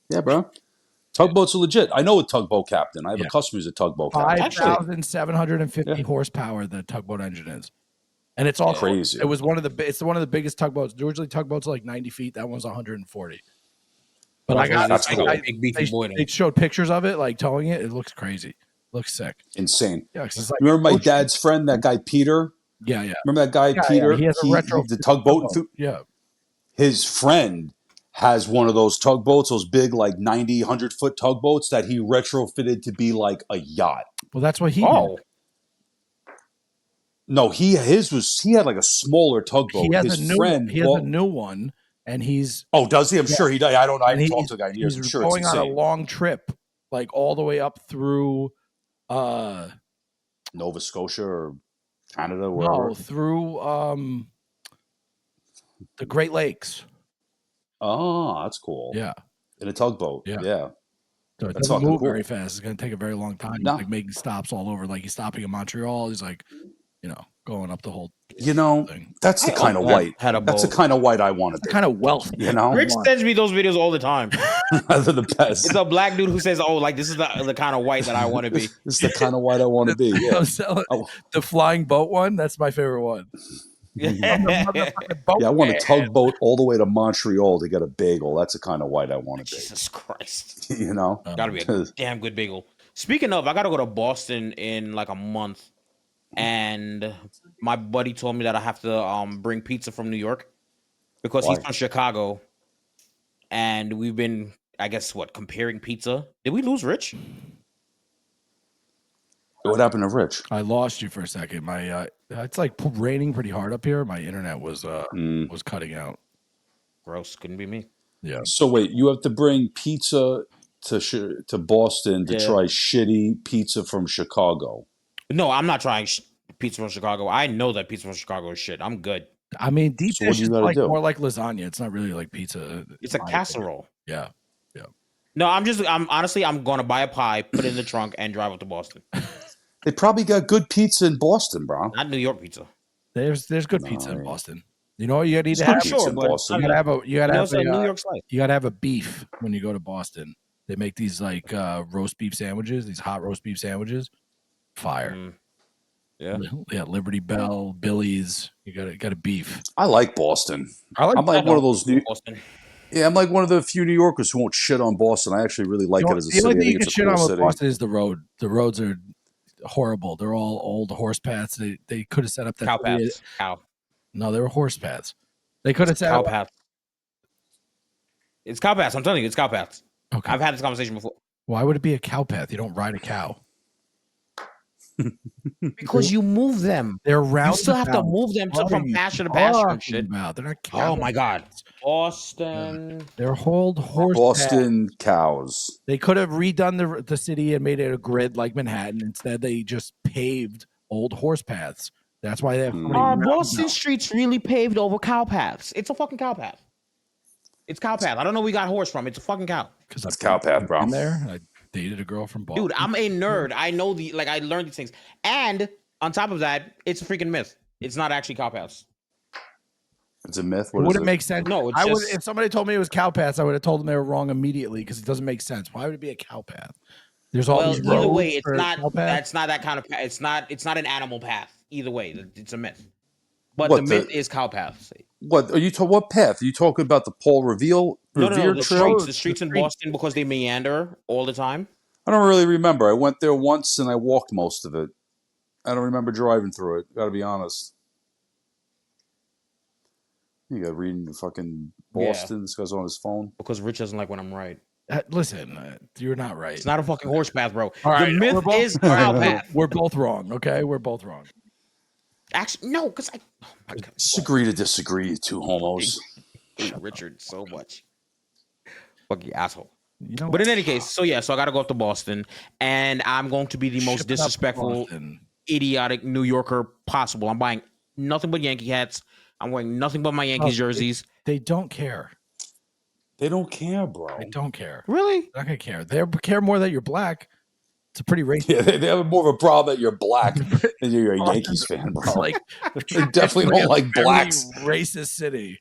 Speaker 2: Yeah, bro. Tugboats are legit. I know a tugboat captain. I have a customer who's a tugboat captain.
Speaker 1: 5,750 horsepower the tugboat engine is. And it's all
Speaker 2: crazy.
Speaker 1: It's one of the biggest tugboats. Usually tugboats are like 90 feet. That one's 140. But they showed pictures of it, like towing it. It looks crazy. Looks sick.
Speaker 2: Insane.
Speaker 1: Yeah, it's like,
Speaker 2: remember my dad's friend, that guy Peter?
Speaker 1: Yeah.
Speaker 2: Remember that guy Peter?
Speaker 1: Yeah. He has a retro
Speaker 2: the tugboat.
Speaker 1: Yeah.
Speaker 2: His friend has one of those tugboats, those big like 90, 100-foot tugboats that he retrofitted to be like a yacht.
Speaker 1: Well, that's what he did.
Speaker 2: No, he had like a smaller tugboat.
Speaker 1: He has a new one. And he's
Speaker 2: does he? I'm sure he does. I haven't talked to the guy in years. I'm sure
Speaker 1: going
Speaker 2: it's
Speaker 1: on a long trip, like all the way up through
Speaker 2: Nova Scotia or Canada, wherever.
Speaker 1: No, through the Great Lakes.
Speaker 2: Oh, that's cool.
Speaker 1: Yeah,
Speaker 2: in a tugboat. Yeah.
Speaker 1: So it doesn't move very fast. It's going to take a very long time. He's like making stops all over. Like he's stopping in Montreal. He's like, going up the whole. Thing.
Speaker 2: That's the kind of white. That's the kind of white I want to be.
Speaker 1: Kind of wealth.
Speaker 3: Rick sends me those videos all the time.
Speaker 2: They're the best.
Speaker 3: It's a black dude who says, "Oh, like this is the kind of white that I want to be."
Speaker 2: This is the kind of white I want to be. Yeah.
Speaker 1: The flying boat one. That's my favorite one.
Speaker 2: I want a tugboat all the way to Montreal to get a bagel. That's the kind of white I want to be.
Speaker 3: Jesus Christ.
Speaker 2: Gotta
Speaker 3: be a damn good bagel. Speaking of, I gotta go to Boston in like a month, and my buddy told me that I have to bring pizza from New York because he's from Chicago, and we've been, I guess, comparing pizza. Did we lose Rich?
Speaker 2: What happened to Rich?
Speaker 1: I lost you for a second. My it's like raining pretty hard up here. My internet was cutting out.
Speaker 3: Gross. Couldn't be me.
Speaker 1: Yeah.
Speaker 2: So wait, you have to bring pizza to Boston to try shitty pizza from Chicago.
Speaker 3: No, I'm not trying pizza from Chicago. I know that pizza from Chicago is shit. I'm good.
Speaker 1: I mean, deep dish is like more like lasagna. It's not really like pizza.
Speaker 3: It's a casserole.
Speaker 1: Yeah.
Speaker 3: No, I'm honestly going to buy a pie, put it in the trunk, and drive up to Boston.
Speaker 2: They probably got good pizza in Boston, bro.
Speaker 3: Not New York pizza.
Speaker 1: There's good pizza in Boston. You know what you need to have?
Speaker 2: Sure,
Speaker 1: you gotta have a New York slice. You gotta have a beef when you go to Boston. They make these like roast beef sandwiches, these hot roast beef sandwiches. Fire.
Speaker 3: Yeah.
Speaker 1: Liberty Bell, Billy's. You got a beef.
Speaker 2: I like Boston. I'm like one of those Boston. Yeah, I'm like one of the few New Yorkers who won't shit on Boston. I actually really like it as a city.
Speaker 1: The only thing you
Speaker 2: can
Speaker 1: shit on with Boston is the road. The roads are horrible. They're all old horse paths. They could have set up that
Speaker 3: cow paths.
Speaker 1: No, they were horse paths. They could have set up
Speaker 3: paths. It's cow paths. I'm telling you, it's cow paths.
Speaker 1: Okay.
Speaker 3: I've had this conversation before.
Speaker 1: Why would it be a cow path? You don't ride a cow.
Speaker 3: Because you move them.
Speaker 1: They're round.
Speaker 3: You still have to move them from pasture to pasture and shit.
Speaker 1: They're not cows.
Speaker 3: Oh my god. Boston.
Speaker 1: They're old horse
Speaker 2: Boston
Speaker 1: paths.
Speaker 2: cows.
Speaker 1: They could have redone the city and made it a grid like Manhattan. Instead, they just paved old horse paths. That's why they have.
Speaker 3: Are Boston streets really paved over cow paths? It's a fucking cow path. It's cow path. I don't know where we got horse from. It's a fucking cow.
Speaker 2: Because it's cow path, bro.
Speaker 1: There, I dated a girl from Boston.
Speaker 3: Dude, I'm a nerd. I know I learned these things. And on top of that, it's a freaking myth. It's not actually cow paths.
Speaker 2: It's a myth.
Speaker 1: What wouldn't make sense.
Speaker 3: No,
Speaker 1: I would. If somebody told me it was cow paths, I would have told them they were wrong immediately because it doesn't make sense. Why would it be a cow path? There's all these roads.
Speaker 3: Either way, it's not. That's not that kind of path. It's not an animal path. Either way, it's a myth. But the myth is cow paths.
Speaker 2: What are you talking? What path are you talking about? The Paul Revere
Speaker 3: the streets in Boston because they meander all the time.
Speaker 2: I don't really remember. I went there once and I walked most of it. I don't remember driving through it. Got to be honest. You got reading the fucking Boston. Yeah. This guy's on his phone
Speaker 3: because Rich doesn't like when I'm right.
Speaker 1: Listen, you're not right.
Speaker 3: It's not a fucking horse path, bro.
Speaker 1: All right,
Speaker 3: the myth is cow path.
Speaker 1: We're both wrong. Okay, we're both wrong.
Speaker 3: Actually, no, because I
Speaker 2: disagree to disagree. Two homos.
Speaker 3: Richard, so much. Fucking asshole. But in any case, so I gotta go up to Boston, and I'm going to be the most disrespectful, idiotic New Yorker possible. I'm buying nothing but Yankee hats. I'm wearing nothing but my Yankees jerseys.
Speaker 1: They don't care.
Speaker 2: They don't care, bro.
Speaker 1: They don't care.
Speaker 3: Really?
Speaker 1: They're not gonna care. They care more that you're black. It's a pretty racist.
Speaker 2: Yeah, they have more of a problem that you're black than you're a Yankees fan, bro. Like, they definitely don't like blacks.
Speaker 1: Racist city.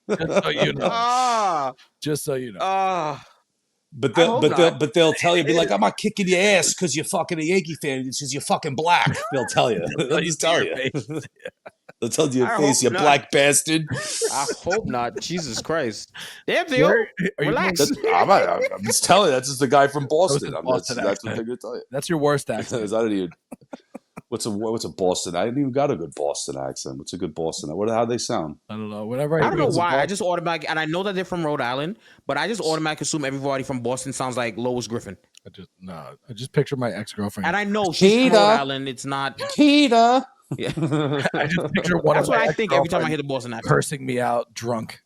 Speaker 1: Just so you know. Just so you know.
Speaker 2: But they'll tell you, be like, I'm not kicking your ass because you're fucking a Yankee fan. It's because you're fucking black. They'll tell you. They'll just tell you. They'll tell you your face, you black bastard.
Speaker 3: I hope not. Jesus Christ. Damn, Theo. Relax.
Speaker 2: I'm just telling you, that's just the guy from Boston. That's what they're going to tell you.
Speaker 1: That's your worst accent.
Speaker 2: I don't even. What's a Boston? I didn't even got a good Boston accent. What's a good Boston? How do they sound?
Speaker 1: I don't know. Whatever.
Speaker 3: I don't know why. I just automatically, and I know that they're from Rhode Island, but I just automatically assume everybody from Boston sounds like Lois Griffin.
Speaker 1: I just picture my ex-girlfriend.
Speaker 3: And I know she's from Rhode Island. It's not
Speaker 2: Keita.
Speaker 1: Yeah. I just picture one.
Speaker 3: That's what I think every time I hear the Boston accent.
Speaker 1: Cursing me out drunk.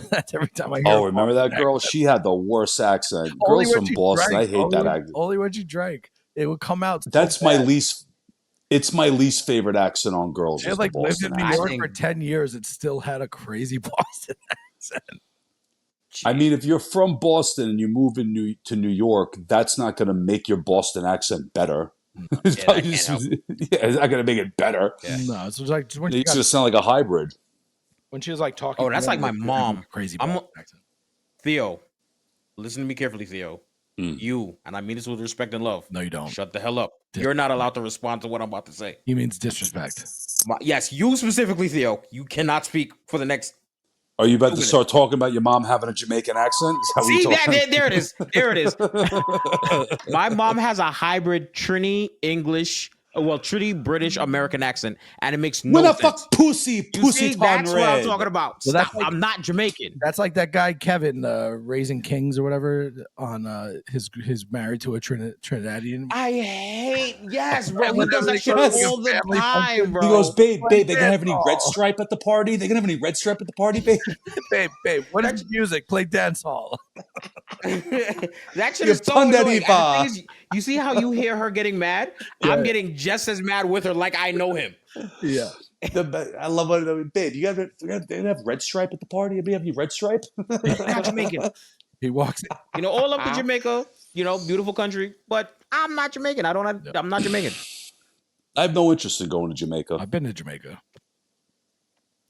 Speaker 1: That's every time I hear.
Speaker 2: Oh, remember that girl? She had the worst accent. Girls from Boston, I hate that accent.
Speaker 1: Only when you drank, it would come out.
Speaker 2: That's my least. It's my least favorite accent on girls.
Speaker 1: She had lived in New York for 10 years. It still had a crazy Boston accent.
Speaker 2: I mean, if you're from Boston and you move to New York, that's not going to make your Boston accent better. It's not going to make it better.
Speaker 1: Yeah. No, it's like when
Speaker 2: it's just sound like a hybrid.
Speaker 1: When she was like talking.
Speaker 3: Oh, that's like my mom.
Speaker 1: Crazy
Speaker 3: accent. Theo, listen to me carefully, Theo. You, and I mean this with respect and love.
Speaker 1: No, you don't.
Speaker 3: Shut the hell up. You're not allowed to respond to what I'm about to say.
Speaker 1: He means disrespect.
Speaker 3: Yes, you specifically, Theo. You cannot speak for the next.
Speaker 2: Are you about to start talking about your mom having a Jamaican accent?
Speaker 3: See, there it is. There it is. My mom has a hybrid Trini English, Trini British American accent, and it makes no sense.
Speaker 2: Fuck pussy
Speaker 3: that's what I'm talking about. Well, I'm not Jamaican.
Speaker 1: That's like that guy Kevin, Raising Kings or whatever, on his married to a Trinidadian.
Speaker 3: I hate bro. He does that shit all the time, bro.
Speaker 2: He goes, babe, they gonna have any red stripe at the party? They gonna have any red stripe at the party, babe?
Speaker 1: babe, what is music? Play dance hall.
Speaker 3: That shit is so annoying. You see how you hear her getting mad? Yeah. I'm getting just as mad with her, like I know him.
Speaker 2: Yeah. I love it. Babe, you guys have red stripe at the party? Do you have any red stripe?
Speaker 3: He's not Jamaican.
Speaker 1: He walks in.
Speaker 3: All up to Jamaica, beautiful country, but I'm not Jamaican. I'm not Jamaican.
Speaker 2: I have no interest in going to Jamaica.
Speaker 1: I've been to Jamaica.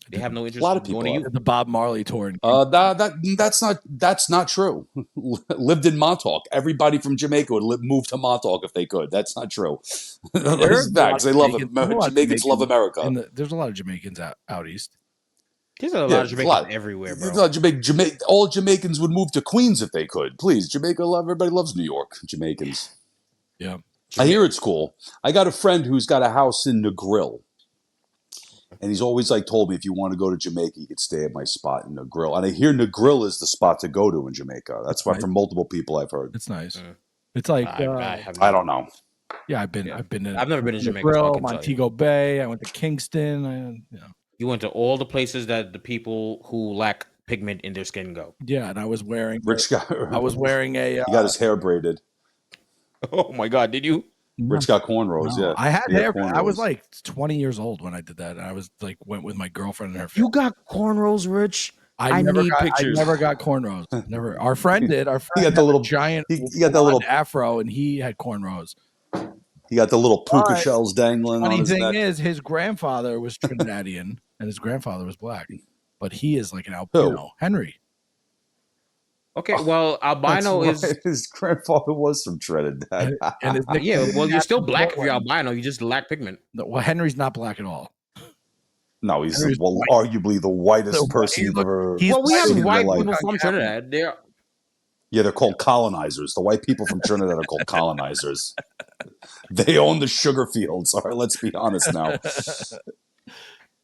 Speaker 3: They have no interest.
Speaker 2: A lot of people
Speaker 3: going to you.
Speaker 1: The Bob Marley tour.
Speaker 2: That's not true. Lived in Montauk. Everybody from Jamaica would move to Montauk if they could. That's not true. There's facts. They love it. Jamaicans love America.
Speaker 1: There's a lot of Jamaicans out east.
Speaker 3: There's a lot of Jamaicans everywhere, bro.
Speaker 2: All Jamaicans would move to Queens if they could. Please, everybody loves New York. Jamaicans.
Speaker 1: Yeah,
Speaker 2: I hear it's cool. I got a friend who's got a house in Negril. And he's always like told me, if you want to go to Jamaica, you could stay at my spot in Negril. And I hear Negril is the spot to go to in Jamaica. That's why from multiple people I've heard.
Speaker 1: It's nice. It's like
Speaker 2: I don't know.
Speaker 1: Yeah, I've been.
Speaker 3: I've never been to Jamaica.
Speaker 1: Grill, Montego Bay. I went to Kingston.
Speaker 3: You went to all the places that the people who lack pigment in their skin go.
Speaker 1: Yeah, and I was wearing.
Speaker 2: Rich guy.
Speaker 1: I was wearing a.
Speaker 2: He got his hair braided.
Speaker 3: Oh my God! Did you?
Speaker 2: Rich got cornrows.
Speaker 1: No,
Speaker 2: yeah,
Speaker 1: I had hair. I was like 20 years old when I did that. I was like went with my girlfriend and her.
Speaker 3: You got cornrows, Rich. I need pictures.
Speaker 1: I never got cornrows. Never. Our friend did. Our friend
Speaker 2: he got the little
Speaker 1: giant.
Speaker 2: He got that little
Speaker 1: afro, and he had cornrows.
Speaker 2: He got the little puka shells dangling on his neck.
Speaker 1: Funny thing is, his grandfather was Trinidadian, and his grandfather was black, but he is like an Henry.
Speaker 3: Okay, well, albino is
Speaker 2: his grandfather was from Trinidad,
Speaker 1: and his
Speaker 3: well, you're still black if you're albino. You just lack pigment.
Speaker 1: No, well, Henry's not black at all.
Speaker 2: No, he's arguably the whitest person you've ever.
Speaker 3: Well, we have white people from Trinidad.
Speaker 2: They're called colonizers. The white people from Trinidad are called colonizers. They own the sugar fields. All right, let's be honest now.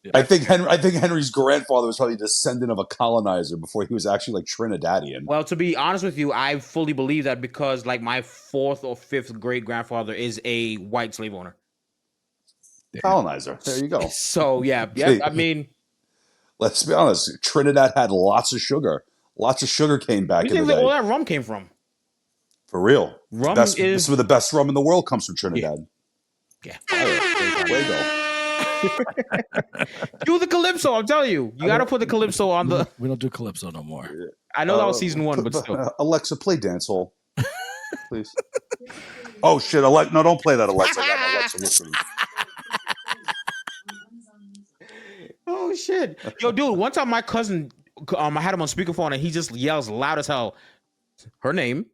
Speaker 2: Yeah. I think Henry's grandfather was probably a descendant of a colonizer before he was actually like Trinidadian.
Speaker 3: Well, to be honest with you, I fully believe that because like my 4th or 5th great grandfather is a white slave owner.
Speaker 2: Colonizer. There you go.
Speaker 3: So yeah. I mean,
Speaker 2: let's be honest. Trinidad had lots of sugar. Lots of sugar came back in the day.
Speaker 3: All that rum came from?
Speaker 2: For real.
Speaker 3: Rum
Speaker 2: this is where the best rum in the world comes from Trinidad.
Speaker 3: Yeah. Do the Calypso, I'm telling you. You got to put the Calypso on the...
Speaker 1: We don't do Calypso no more.
Speaker 3: I know that was season 1, but still.
Speaker 2: Alexa, play Dancehall. Please. Oh, shit. No, don't play that, Alexa. I got Alexa listening.
Speaker 3: Oh, shit. Yo, dude, one time my cousin... I had him on speakerphone and he just yells loud as hell. Her name,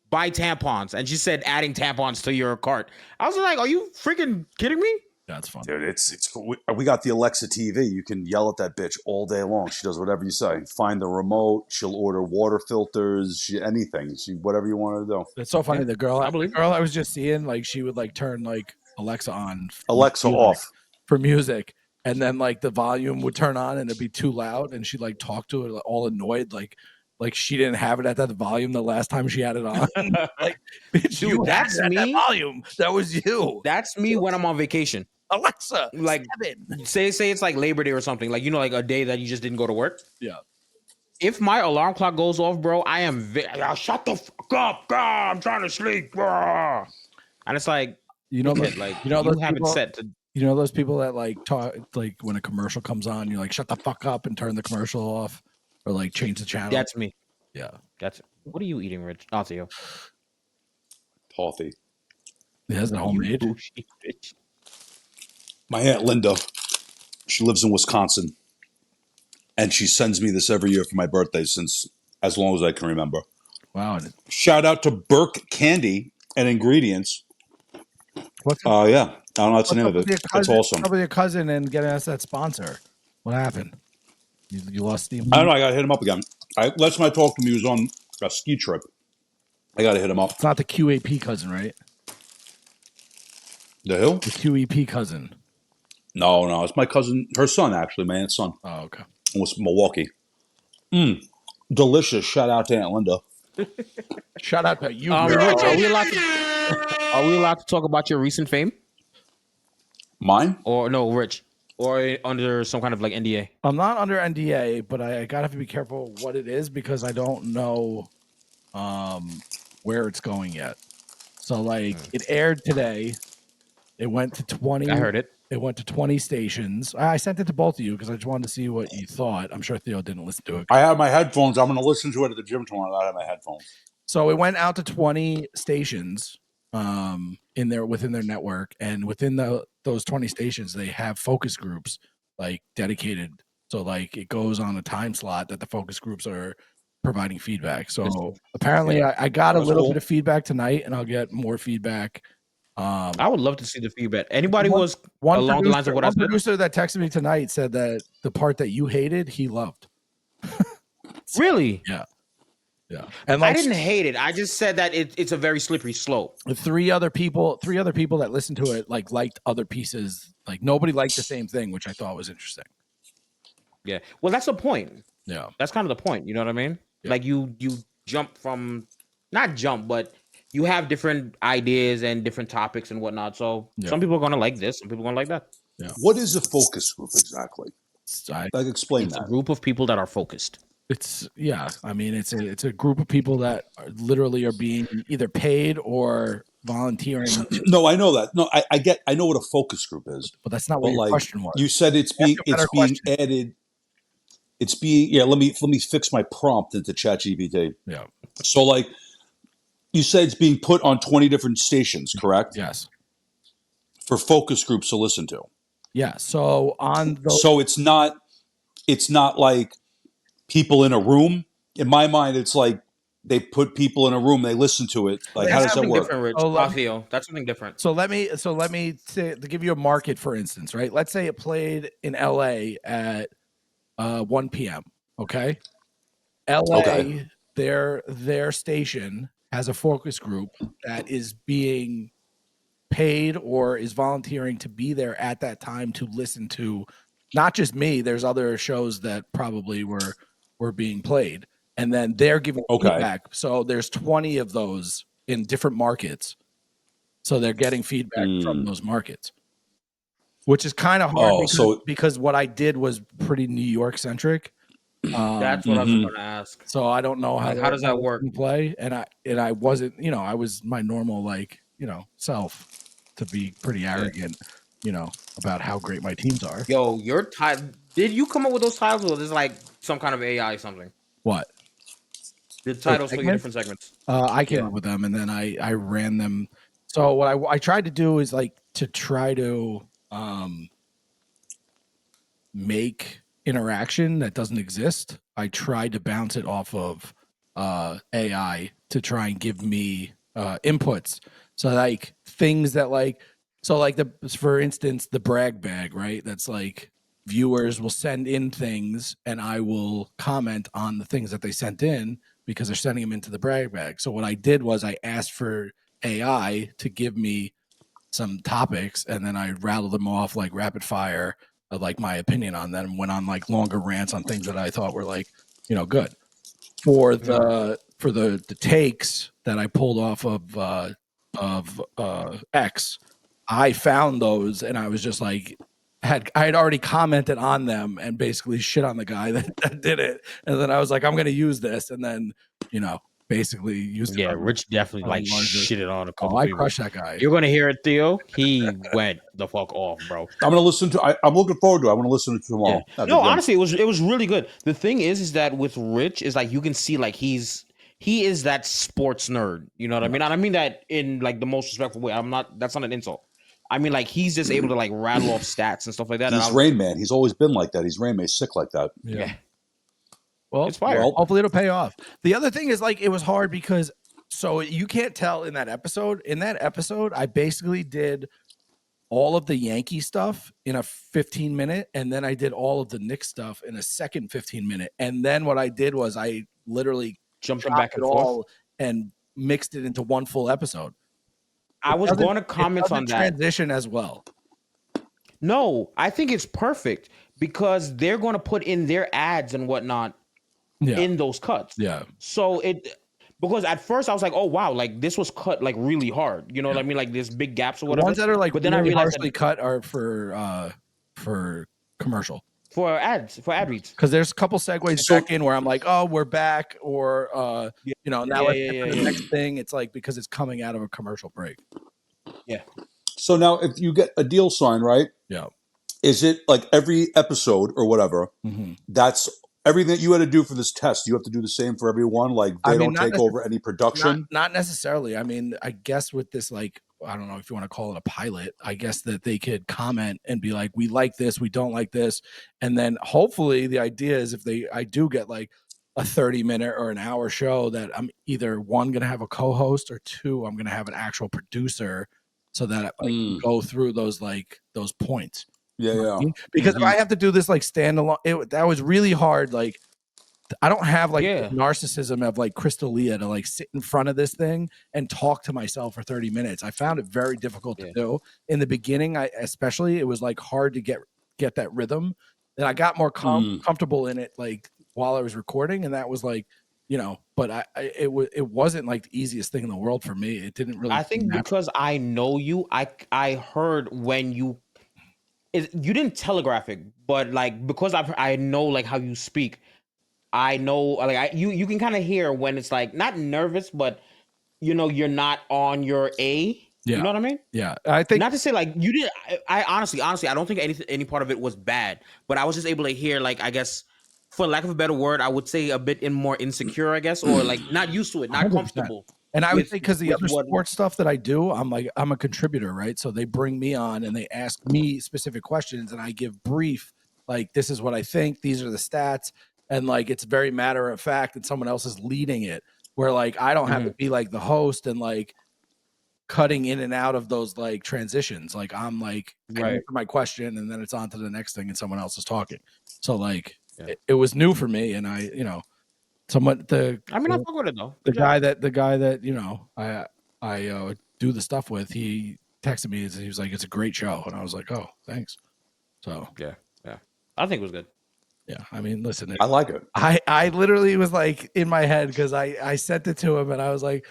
Speaker 3: buy tampons, and she said adding tampons to your cart. I was like, "Are you freaking kidding me?"
Speaker 1: That's fun,
Speaker 2: dude. It's we got the Alexa TV. You can yell at that bitch all day long. She does whatever you say. Find the remote. She'll order water filters. Anything. Whatever you want her to do.
Speaker 1: It's so funny. The girl I was just seeing, like she would like turn like Alexa on,
Speaker 2: Alexa off
Speaker 1: for music. And then like the volume would turn on and it'd be too loud, and she'd like talk to it all annoyed, like she didn't have it at that volume the last time she had it on. Like, bitch,
Speaker 3: dude, that's me.
Speaker 1: That volume. That was you.
Speaker 3: That's me when I'm on vacation.
Speaker 1: Alexa,
Speaker 3: like say it's like Labor Day or something, like like a day that you just didn't go to work.
Speaker 1: Yeah.
Speaker 3: If my alarm clock goes off, bro, I am shut the fuck up, God, I'm trying to sleep, bro. And it's like you have it set to.
Speaker 1: You know those people that like talk like when a commercial comes on, you're like, shut the fuck up and turn the commercial off, or like change the channel.
Speaker 3: That's me.
Speaker 1: Yeah.
Speaker 3: What are you eating, Rich? I'll see you.
Speaker 2: Toffee.
Speaker 1: It has the homemade.
Speaker 2: My Aunt Linda, she lives in Wisconsin, and she sends me this every year for my birthday since as long as I can remember.
Speaker 1: Wow.
Speaker 2: Shout out to Burke Candy and Ingredients. Yeah. I don't know what's the name of it. That's awesome.
Speaker 1: Probably your cousin and getting us that sponsor. What happened? You lost steam?
Speaker 2: I don't know. I got to hit him up again. Last time I talked to him, he was on a ski trip. I got to hit him up.
Speaker 1: It's not the QAP cousin, right?
Speaker 2: The who?
Speaker 1: The QEP cousin.
Speaker 2: No. It's my cousin, her son, actually, my aunt's son.
Speaker 1: Oh, okay.
Speaker 2: It was Milwaukee. Delicious. Shout out to Aunt Linda.
Speaker 1: Shout out to you.
Speaker 3: Rich, are we allowed to talk about your recent fame?
Speaker 2: Mine?
Speaker 3: Or no, Rich? Or under some kind of like NDA?
Speaker 1: I'm not under NDA, but I gotta have to be careful what it is because I don't know where it's going yet. So like it aired today. It went to 20.
Speaker 3: I heard it.
Speaker 1: It went to 20 stations. I sent it to both of you because I just wanted to see what you thought. I'm sure Theo didn't listen to it.
Speaker 2: I have my headphones. I'm going to listen to it at the gym tomorrow. I have my headphones.
Speaker 1: So it went out to 20 stations within their network, and within those 20 stations, they have focus groups like dedicated. So like it goes on a time slot that the focus groups are providing feedback. So apparently, I got a little bit of feedback tonight, and I'll get more feedback.
Speaker 3: I would love to see the feedback. Anybody was along the lines of what I said?
Speaker 1: One producer that texted me tonight said that the part that you hated, he loved.
Speaker 3: Really?
Speaker 1: Yeah. Yeah, and
Speaker 3: I didn't hate it. I just said that it's a very slippery slope.
Speaker 1: Three other people that listened to it liked other pieces. Like nobody liked the same thing, which I thought was interesting.
Speaker 3: Yeah. Well, that's the point.
Speaker 1: Yeah.
Speaker 3: That's kind of the point. You know what I mean?
Speaker 1: Yeah.
Speaker 3: Like you jump from, not jump, but you have different ideas and different topics and whatnot. So some people are gonna like this, some people are gonna like that.
Speaker 1: Yeah.
Speaker 2: What is a focus group exactly? Like explain
Speaker 3: It's
Speaker 2: that.
Speaker 3: a group of people that are focused.
Speaker 1: I mean, it's a group of people that literally are being either paid or volunteering.
Speaker 2: No, I know that. No, I know what a focus group is.
Speaker 1: But that's not what your question was.
Speaker 2: You said it's being added. It's being Let me fix my prompt into ChatGPT.
Speaker 1: Yeah.
Speaker 2: So like, you said it's being put on 20 different stations, correct?
Speaker 1: Yes.
Speaker 2: For focus groups to listen to.
Speaker 1: Yeah. So
Speaker 2: so it's not like people in a room. In my mind, it's like they put people in a room, they listen to it. Like, how does that work?
Speaker 3: Theo, that's something different.
Speaker 1: So let me say, to give you a market, for instance, right? Let's say it played in LA at 1 p.m. Okay. LA, their station has a focus group that is being paid or is volunteering to be there at that time to listen to not just me. There's other shows that probably were being played, and then they're giving feedback. So there's 20 of those in different markets. So they're getting feedback from those markets, which is kind of hard because what I did was pretty New York centric.
Speaker 3: That's what I was going to ask.
Speaker 1: So I don't know how
Speaker 3: does that work?
Speaker 1: Play, and I wasn't, I was my normal self to be pretty arrogant, about how great my teams are.
Speaker 3: Yo, your did you come up with those titles, or is like some kind of AI something?
Speaker 1: What?
Speaker 3: The titles for your different segments.
Speaker 1: I came up with them, and then I ran them. So what I tried to do is to try to make interaction that doesn't exist. I tried to bounce it off of AI to try and give me inputs. So things that for instance, the brag bag, right? That's viewers will send in things and I will comment on the things that they sent in because they're sending them into the brag bag. So what I did was I asked for AI to give me some topics and then I rattled them off like rapid fire of my opinion on them, went on longer rants on things that I thought were good. For the takes that I pulled off of X, I found those and I was just I had already commented on them and basically shit on the guy that did it. And then I was like, I'm going to use this. And then, basically used it.
Speaker 3: Yeah, Rich definitely shitted on a couple
Speaker 1: I
Speaker 3: people.
Speaker 1: crushed that guy.
Speaker 3: You're going to hear it, Theo. He went the fuck off, bro.
Speaker 2: I'm going to listen to I'm looking forward to it. I'm going to listen to it tomorrow.
Speaker 3: Yeah. No, honestly, it was really good. The thing is that with Rich is you can see he is that sports nerd. You know what I mean? And I mean that in the most respectful way. That's not an insult. I mean, he's just able to rattle off stats and stuff like that.
Speaker 2: He's Rain Man. He's always been like that. He's Rain Man. He's sick like that.
Speaker 3: Yeah.
Speaker 1: Well,
Speaker 3: it's fire.
Speaker 1: Hopefully it'll pay off. The other thing is it was hard because you can't tell in that episode. In that episode, I basically did all of the Yankee stuff in a 15-minute, and then I did all of the Knicks stuff in a second 15-minute. And then what I did was I literally
Speaker 3: jumped back and forth
Speaker 1: and mixed it into one full episode.
Speaker 3: I was going to comment on that
Speaker 1: transition as well.
Speaker 3: No, I think it's perfect because they're going to put in their ads and whatnot in those cuts.
Speaker 1: Yeah.
Speaker 3: So because at first I was like, oh wow, this was cut really hard. You know what I mean? There's big gaps or whatever.
Speaker 1: The ones that are
Speaker 3: but then I realized
Speaker 1: cut are for commercial.
Speaker 3: For ads, for ad reads.
Speaker 1: Because there's a couple segues back in where I'm like, oh, we're back, or now let's get to the next thing. It's because it's coming out of a commercial break.
Speaker 3: Yeah.
Speaker 2: So now, if you get a deal signed, right?
Speaker 1: Yeah.
Speaker 2: Is it every episode or whatever?
Speaker 1: Mm-hmm.
Speaker 2: That's everything that you had to do for this test. You have to do the same for everyone. They don't take over any production.
Speaker 1: Not necessarily. I mean, I guess with this, I don't know if you want to call it a pilot, I guess that they could comment and be like, we like this, we don't like this. And then hopefully the idea is if I do get a 30-minute or an hour show that I'm either one, going to have a co-host or two, I'm going to have an actual producer so that I can go through those points.
Speaker 2: Yeah.
Speaker 1: Because if I have to do this standalone, that was really hard. I don't have like
Speaker 3: Yeah.
Speaker 1: the narcissism of like Crystalia to like sit in front of this thing and talk to myself for 30 minutes. I found it very difficult to do in the beginning. Especially it was like hard to get that rhythm. And I got more comfortable in it like while I was recording, and that was like, but it wasn't like the easiest thing in the world for me. It didn't really.
Speaker 3: I think because I know you, I heard when you didn't telegraph it, but like because I know like how you speak. I know, like you can kind of hear when it's like not nervous, but you're not on your A.
Speaker 1: Yeah.
Speaker 3: You know what I mean?
Speaker 1: Yeah, I think
Speaker 3: not to say like you did. I honestly, I don't think any part of it was bad, but I was just able to hear like I guess, for lack of a better word, I would say a bit more insecure, I guess, or like not used to it, not
Speaker 1: 100%.
Speaker 3: comfortable.
Speaker 1: And I would say because the other sports stuff that I do, I'm a contributor, right? So they bring me on and they ask me specific questions, and I give brief, like this is what I think, these are the stats, and like it's very matter of fact, and someone else is leading it. Where like I don't have to be like the host and like cutting in and out of those like transitions. Like I'm like I answer my question and then it's on to the next thing and someone else is talking. So like it was new for me, and I somewhat I fuck with it though. The guy that I do the stuff with, he texted me and he was like, "It's a great show," and I was like, "Oh, thanks." So
Speaker 3: yeah, I think it was good.
Speaker 1: Yeah, I mean, listen,
Speaker 2: I like it.
Speaker 1: I literally was like in my head because I sent it to him and I was like,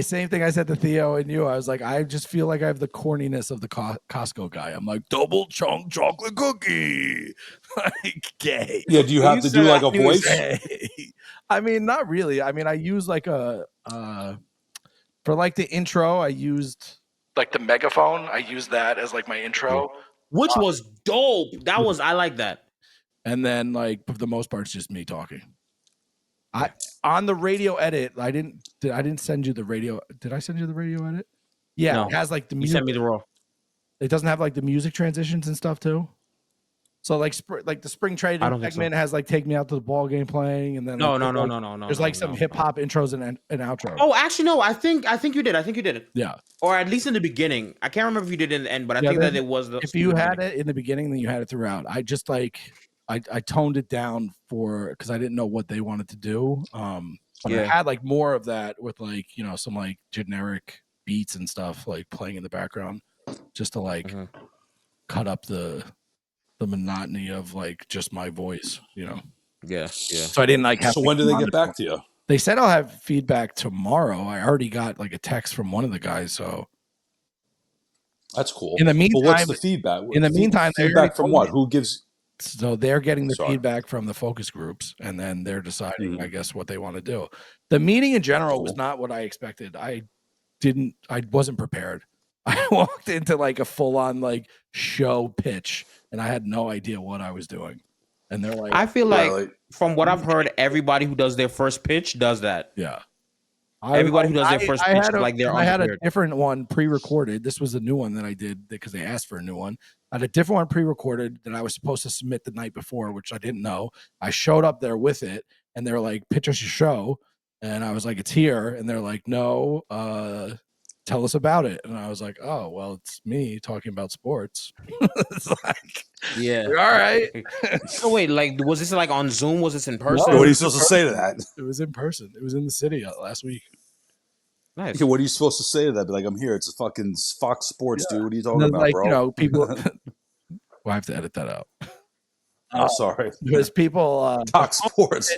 Speaker 1: same thing I said to Theo and you. I was like, I just feel like I have the corniness of the Costco guy. I'm like, double chunk chocolate cookie, like gay.
Speaker 2: Yeah, do you have to do like a voice?
Speaker 1: I mean, not really. I mean, I use like a for like the intro. I used like the megaphone. I used that as like my intro,
Speaker 3: which was dope. That was I like that.
Speaker 1: And then, like, for the most part, it's just me talking. On the radio edit, I didn't send you the radio. Did I send you the radio edit? Yeah, no. It has like the music.
Speaker 3: You sent me the raw.
Speaker 1: It doesn't have like the music transitions and stuff too. So like the spring trading segment has like "Take Me Out to the Ball Game" playing, and then
Speaker 3: no.
Speaker 1: There's like some hip hop intros and an outro.
Speaker 3: Oh, actually, no. I think you did. I think you did it.
Speaker 1: Yeah,
Speaker 3: or at least in the beginning. I can't remember if you did it in the end, but I think that it was.
Speaker 1: If you had it in the beginning, then you had it throughout. I just like. I toned it down because I didn't know what they wanted to do. But I had like more of that with like, some like generic beats and stuff like playing in the background just to like cut up the monotony of like just my voice,
Speaker 3: Yeah.
Speaker 1: So I didn't like have.
Speaker 2: So when do they get back to you?
Speaker 1: They said I'll have feedback tomorrow. I already got like a text from one of the guys. So
Speaker 2: that's cool.
Speaker 1: In the meantime,
Speaker 2: what's the feedback?
Speaker 1: In the meantime,
Speaker 2: feedback from what? Who gives?
Speaker 1: So they're getting the feedback from the focus groups, and then they're deciding, I guess, what they want to do. The meeting in general was not what I expected. I wasn't prepared. I walked into like a full-on like show pitch, and I had no idea what I was doing. And they're like,
Speaker 3: I feel like from what I've heard, everybody who does their first pitch does that.
Speaker 1: Yeah.
Speaker 3: Everybody who does their first pitch, like they're.
Speaker 1: I had a different one pre-recorded. This was a new one that I did because they asked for a new one. I had a different one pre-recorded that I was supposed to submit the night before, which I didn't know. I showed up there with it, and they're like, "Pitch us your show," and I was like, "It's here," and they're like, "No, tell us about it." And I was like, "Oh, well, it's me talking about sports." It's like,
Speaker 3: yeah,
Speaker 1: all right.
Speaker 3: So wait, like, was this like on Zoom? Was this in person?
Speaker 2: No, what are you supposed to say to that?
Speaker 1: It was in person. It was in the city last week.
Speaker 3: Nice.
Speaker 2: Okay, what are you supposed to say to that? Be like, I'm here. It's a fucking Fox Sports, dude. What are you talking about,
Speaker 1: like,
Speaker 2: bro?
Speaker 1: People. Well, I have to edit that out.
Speaker 2: I'm sorry.
Speaker 1: Because people
Speaker 2: Fox Sports.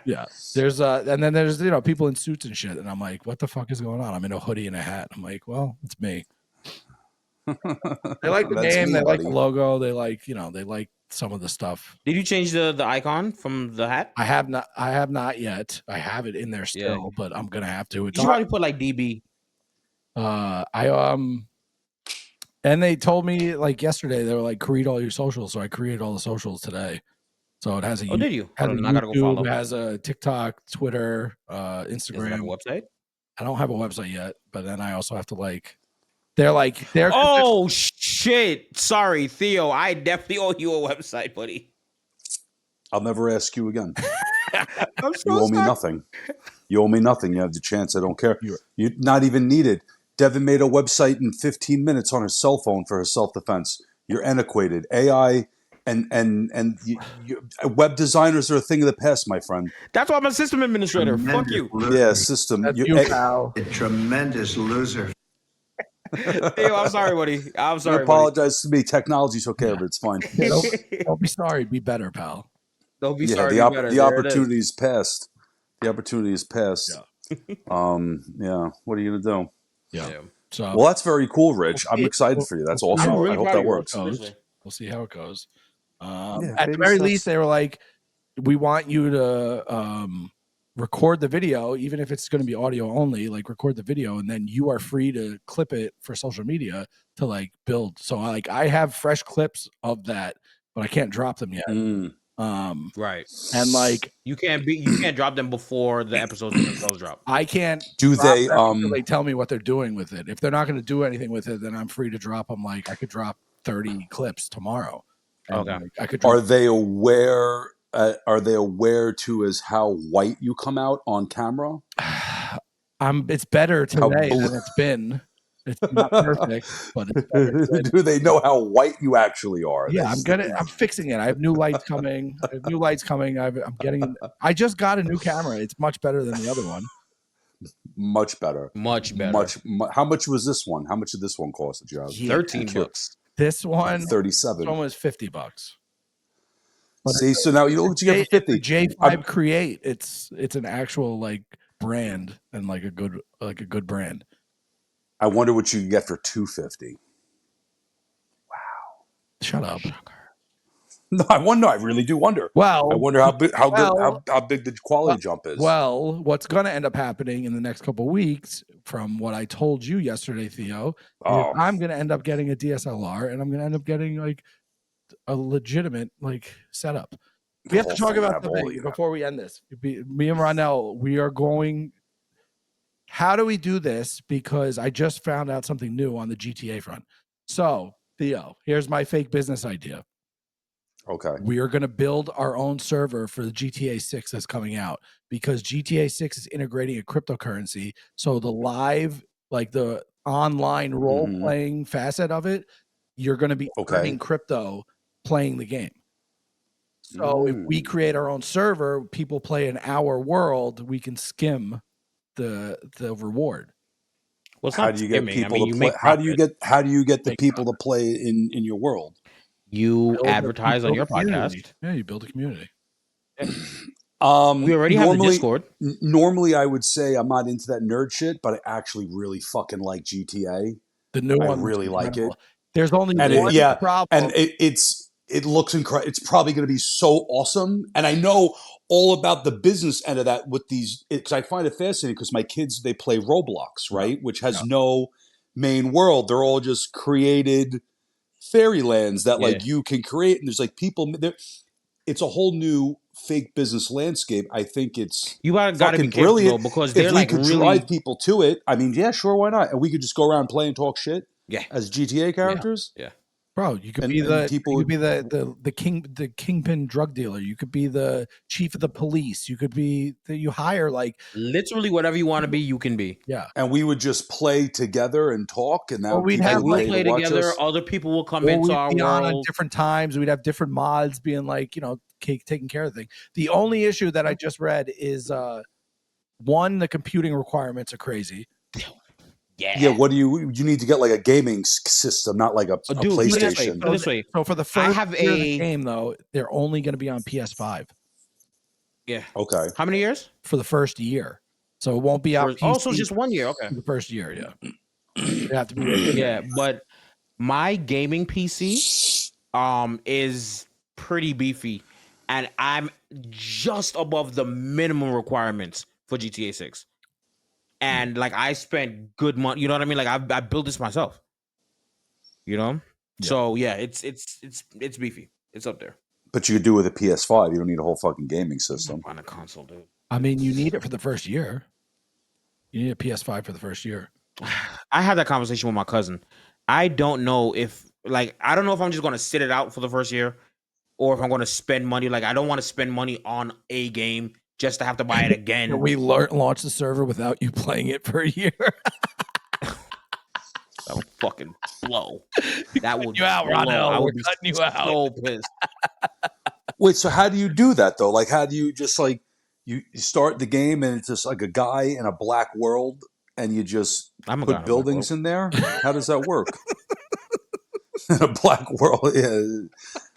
Speaker 1: Yeah. There's and then there's people in suits and shit, and I'm like, what the fuck is going on? I'm in a hoodie and a hat. I'm like, well, it's me. They like the name, they like the logo, they like, they like some of the stuff.
Speaker 3: Did you change the icon from the hat?
Speaker 1: I have not yet. I have it in there still, but I'm gonna have to.
Speaker 3: You should probably put like DB.
Speaker 1: And they told me like yesterday, they were like, create all your socials. So I created all the socials today. So it has a
Speaker 3: did you?
Speaker 1: Has a
Speaker 3: I gotta go follow.
Speaker 1: It has a TikTok, Twitter, Instagram.
Speaker 3: Does it have a website?
Speaker 1: I don't have a website yet, but then I also have to
Speaker 3: oh shit. Sorry, Theo. I definitely owe you a website, buddy.
Speaker 2: I'll never ask you again.
Speaker 3: I'm so
Speaker 2: you owe me nothing. You owe me nothing. You have the chance. I don't care. You're not even needed. Devin made a website in 15 minutes on his cell phone for his self-defense. You're antiquated. AI web designers are a thing of the past, my friend.
Speaker 3: That's why I'm a system administrator. Fuck you.
Speaker 2: Yeah, system.
Speaker 1: That's you, pal.
Speaker 4: A tremendous loser.
Speaker 3: Theo, I'm sorry, buddy. I'm sorry,
Speaker 2: apologize to me. Technology took care of it. It's fine.
Speaker 1: Yeah,
Speaker 3: buddy.
Speaker 1: don't be sorry. Be better, pal.
Speaker 3: Don't be
Speaker 2: Yeah,
Speaker 3: sorry.
Speaker 2: the
Speaker 3: Be better.
Speaker 2: the
Speaker 3: There it
Speaker 2: opportunity is passed. The opportunity is passed.
Speaker 1: Yeah.
Speaker 2: Yeah. What are you gonna do?
Speaker 1: Yeah.
Speaker 3: Yeah.
Speaker 1: So
Speaker 2: Well, that's very cool, Rich. I'm excited for you. That's awesome.
Speaker 3: I'm really
Speaker 2: I hope
Speaker 3: proud
Speaker 2: that
Speaker 3: of you,
Speaker 2: works.
Speaker 3: seriously.
Speaker 1: We'll see how it goes.
Speaker 2: Yeah,
Speaker 1: At the
Speaker 2: baby
Speaker 1: very
Speaker 2: steps.
Speaker 1: least, they were like, we want you to record the video, even if it's going to be audio only, like record the video, and then you are free to clip it for social media to like build. So like I have fresh clips of that, but I can't drop them yet.
Speaker 3: Right.
Speaker 1: And like
Speaker 3: you can't drop them before the episodes themselves drop.
Speaker 1: I can't
Speaker 2: Do
Speaker 1: drop
Speaker 2: they
Speaker 1: them until they tell me what they're doing with it. If they're not going to do anything with it, then I'm free to drop them. Like I could drop 30 clips tomorrow. And
Speaker 3: Okay.
Speaker 1: like, I could
Speaker 2: Are they aware? Are they aware too as how white you come out on camera?
Speaker 1: It's better today than it's been. It's not perfect, but it's better today.
Speaker 2: Do they know how white you actually are?
Speaker 1: Yeah, I'm fixing it. I have new lights coming. I just got a new camera. It's much better than the other one.
Speaker 2: Much better. How much was this one? How much did this one cost that you have?
Speaker 3: $13.
Speaker 1: This one,
Speaker 2: 37.
Speaker 1: This one was $50. But
Speaker 2: See, so now you look what you get for 50.
Speaker 1: J5 Create. It's an actual like brand and like a good brand.
Speaker 2: I wonder what you can get for $250. Wow.
Speaker 1: Shut up.
Speaker 2: No, I wonder. I really do wonder.
Speaker 1: Well,
Speaker 2: I wonder how big the quality jump is.
Speaker 1: Well, what's going to end up happening in the next couple of weeks, from what I told you yesterday, Theo, is I'm going to end up getting a DSLR, and I'm going to end up getting like a legitimate like setup. We have to talk about something before we end this. Me and Ronnel, we are going. How do we do this? Because I just found out something new on the GTA front. So, Theo, here's my fake business idea.
Speaker 2: Okay.
Speaker 1: We are going to build our own server for the GTA 6 that's coming out, because GTA 6 is integrating a cryptocurrency. So the live, like the online role-playing facet of it, you're going to be earning crypto playing the game. So if we create our own server, people play in our world, we can skim the reward.
Speaker 3: Well,
Speaker 2: how do you get people to play? How do you get the people to play in your world?
Speaker 3: You advertise on your podcast.
Speaker 1: Yeah, you build a community.
Speaker 3: We already have the Discord.
Speaker 2: Normally, I would say I'm not into that nerd shit, but I actually really fucking like GTA.
Speaker 1: The new one,
Speaker 2: I really like it.
Speaker 1: There's only one problem,
Speaker 2: and it looks incredible. It's probably going to be so awesome, and I know all about the business end of that with these, because I find it fascinating because my kids, they play Roblox, right? Which has no main world. They're all just created fairylands that like you can create, and there's like people there. It's a whole new fake business landscape. I think it's
Speaker 3: got to be
Speaker 2: brilliant
Speaker 3: because they're
Speaker 2: if
Speaker 3: like
Speaker 2: we could drive people to it. I mean, yeah, sure, why not? And we could just go around play and talk shit as GTA characters.
Speaker 3: Yeah.
Speaker 1: Bro, you could be the kingpin drug dealer. You could be the chief of the police. You could be you hire like
Speaker 3: literally whatever you want to be, you can be.
Speaker 1: Yeah.
Speaker 2: And we would just play together and talk, and now
Speaker 3: we'll play together. Other people will come into our world
Speaker 1: on different times. We'd have different mods being like, taking care of things. The only issue that I just read is one, the computing requirements are crazy.
Speaker 2: Yeah. What do you need to get like a gaming system, not like a PlayStation?
Speaker 3: Put it this way.
Speaker 1: So for the first year of the game, though, they're only going to be on PS5.
Speaker 3: Yeah.
Speaker 2: Okay.
Speaker 3: How many years?
Speaker 1: For the first year. So it won't be out.
Speaker 3: Also, just 1 year. Okay.
Speaker 1: The first year, yeah. You have to be.
Speaker 3: But my gaming PC is pretty beefy, and I'm just above the minimum requirements for GTA 6. And like I spent good money, you know what I mean? Like I built this myself, So it's beefy. It's up there.
Speaker 2: But you could do it with a PS5. You don't need a whole fucking gaming system
Speaker 3: on a console, dude.
Speaker 1: I mean, you need it for the first year. You need a PS5 for the first year.
Speaker 3: I had that conversation with my cousin. I don't know if I'm just gonna sit it out for the first year, or if I'm gonna spend money. Like I don't want to spend money on a game just to have to buy it again.
Speaker 1: We launch the server without you playing it for a year.
Speaker 3: That would fucking blow. That would
Speaker 1: you out,
Speaker 3: blow.
Speaker 1: Ronnel.
Speaker 3: I
Speaker 1: We're
Speaker 3: would be
Speaker 1: cutting you out.
Speaker 3: so pissed.
Speaker 2: Wait, so how do you do that though? Like, how do you just like you start the game and it's just like a guy in a black world and you just
Speaker 3: I'm a guy in a
Speaker 2: put
Speaker 3: black
Speaker 2: buildings
Speaker 3: world.
Speaker 2: in there? How does that work? In a black world, yeah.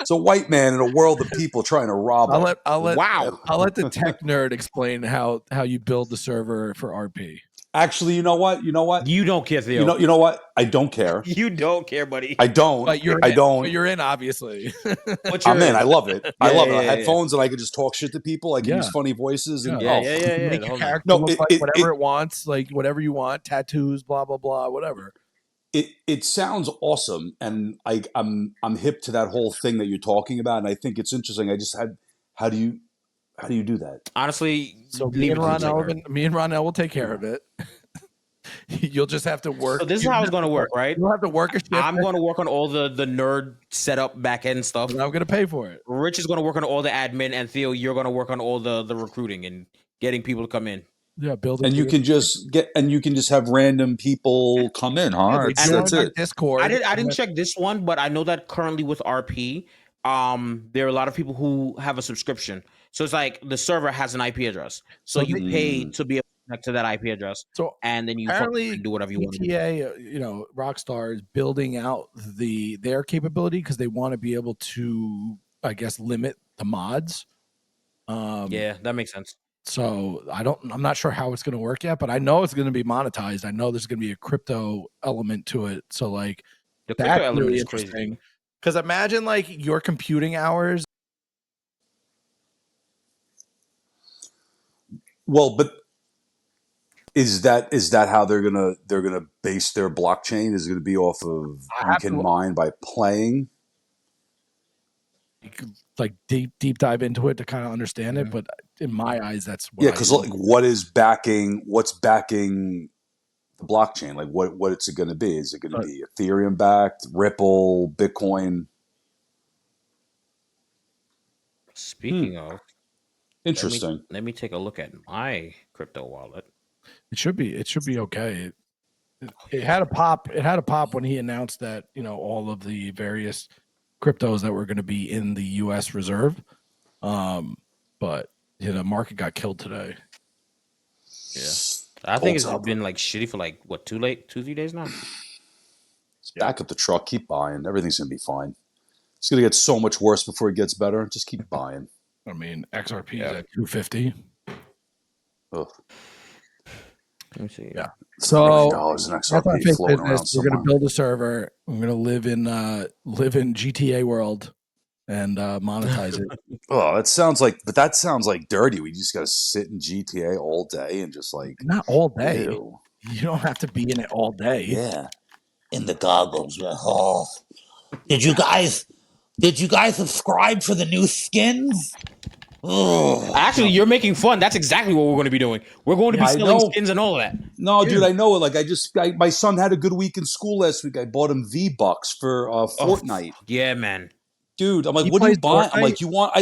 Speaker 2: It's a white man in a world of people trying to rob him.
Speaker 1: I'll let the
Speaker 2: Yeah.
Speaker 1: tech nerd explain how you build the server for RP.
Speaker 2: Actually, you know what? You
Speaker 3: don't care, Theo.
Speaker 2: You know what? I don't care.
Speaker 3: You don't care, buddy.
Speaker 2: I don't.
Speaker 1: But you're
Speaker 2: I
Speaker 1: in.
Speaker 2: don't.
Speaker 1: But you're in, obviously.
Speaker 3: But you're
Speaker 2: I'm in. I love it. I love it.
Speaker 3: yeah,
Speaker 2: Headphones and I can just talk shit to people. I can use funny voices and
Speaker 3: yeah.
Speaker 1: Make
Speaker 3: the
Speaker 1: your
Speaker 3: whole
Speaker 1: character
Speaker 2: No,
Speaker 1: look
Speaker 2: it-
Speaker 1: like
Speaker 2: it-
Speaker 1: whatever
Speaker 2: it-
Speaker 1: it wants, like whatever you want, tattoos, blah blah blah, whatever.
Speaker 2: It sounds awesome, and I'm hip to that whole thing that you're talking about, and I think it's interesting. I just had how do you do that?
Speaker 3: honestly,
Speaker 1: So
Speaker 3: leave it to the tech nerd.
Speaker 1: me and Ronnel will take care of it. You'll just have to work.
Speaker 3: So this is how it's going to work, right?
Speaker 1: You'll have to work a shift.
Speaker 3: I'm going to work on all the nerd setup back end stuff.
Speaker 1: And I'm going to pay for it.
Speaker 3: Rich is going to work on all the admin, and Theo, you're going to work on all the recruiting and getting people to come in.
Speaker 1: Yeah, building.
Speaker 2: And you can just have random people come in, huh?
Speaker 1: Yeah,
Speaker 2: That's it.
Speaker 3: Discord. I didn't check this one, but I know that currently with RP, there are a lot of people who have a subscription. So it's like the server has an IP address, so you pay to be able to connect to that IP address.
Speaker 1: So
Speaker 3: and then you
Speaker 1: apparently
Speaker 3: do whatever you want to do.
Speaker 1: GTA, Rockstar is building out their capability because they want to be able to, I guess, limit the mods.
Speaker 3: Yeah, that makes sense.
Speaker 1: So I'm not sure how it's going to work yet, but I know it's going to be monetized. I know there's going to be a crypto element to it. So like
Speaker 3: the crypto element
Speaker 1: really
Speaker 3: is
Speaker 1: interesting.
Speaker 3: crazy.
Speaker 1: Because imagine like your computing hours.
Speaker 2: Well, but is that how they're gonna base their blockchain? Is it gonna be off of you can mine by playing?
Speaker 1: Like deep dive into it to kind of understand it, but in my eyes, that's what
Speaker 2: because like what's backing the blockchain? Like what it's going to be? Is it going to be Ethereum backed, Ripple, Bitcoin?
Speaker 3: Speaking of,
Speaker 2: interesting.
Speaker 3: Let me take a look at my crypto wallet.
Speaker 1: It should be okay. It had a pop. It had a pop when he announced that all of the various cryptos that were going to be in the U.S. Reserve, but the market got killed today.
Speaker 3: Yeah, I think it's been like shitty for like what 2-3 days now.
Speaker 2: Back up the truck, keep buying. Everything's gonna be fine. It's gonna get so much worse before it gets better. Just keep buying.
Speaker 1: I mean, XRP is at 250.
Speaker 2: Ugh.
Speaker 3: Let me see.
Speaker 1: Yeah. So
Speaker 2: that's our
Speaker 1: fake business. We're going to build a server. We're going to live in GTA world and monetize it.
Speaker 2: Oh, that sounds like dirty. We just got to sit in GTA all day and just like
Speaker 1: not all day.
Speaker 2: Ew.
Speaker 1: You don't have to be in it all day.
Speaker 2: Yeah.
Speaker 5: In the goggles. Oh. Did you guys subscribe for the new skins?
Speaker 3: Oh. Actually, you're making fun. That's exactly what we're going to be doing. We're going to be selling skins and all of that.
Speaker 2: No, dude, I know it. Like my son had a good week in school last week. I bought him V-Bucks for Fortnite.
Speaker 3: Yeah, man.
Speaker 2: Dude, I'm like, what do you buy? I'm like, you want?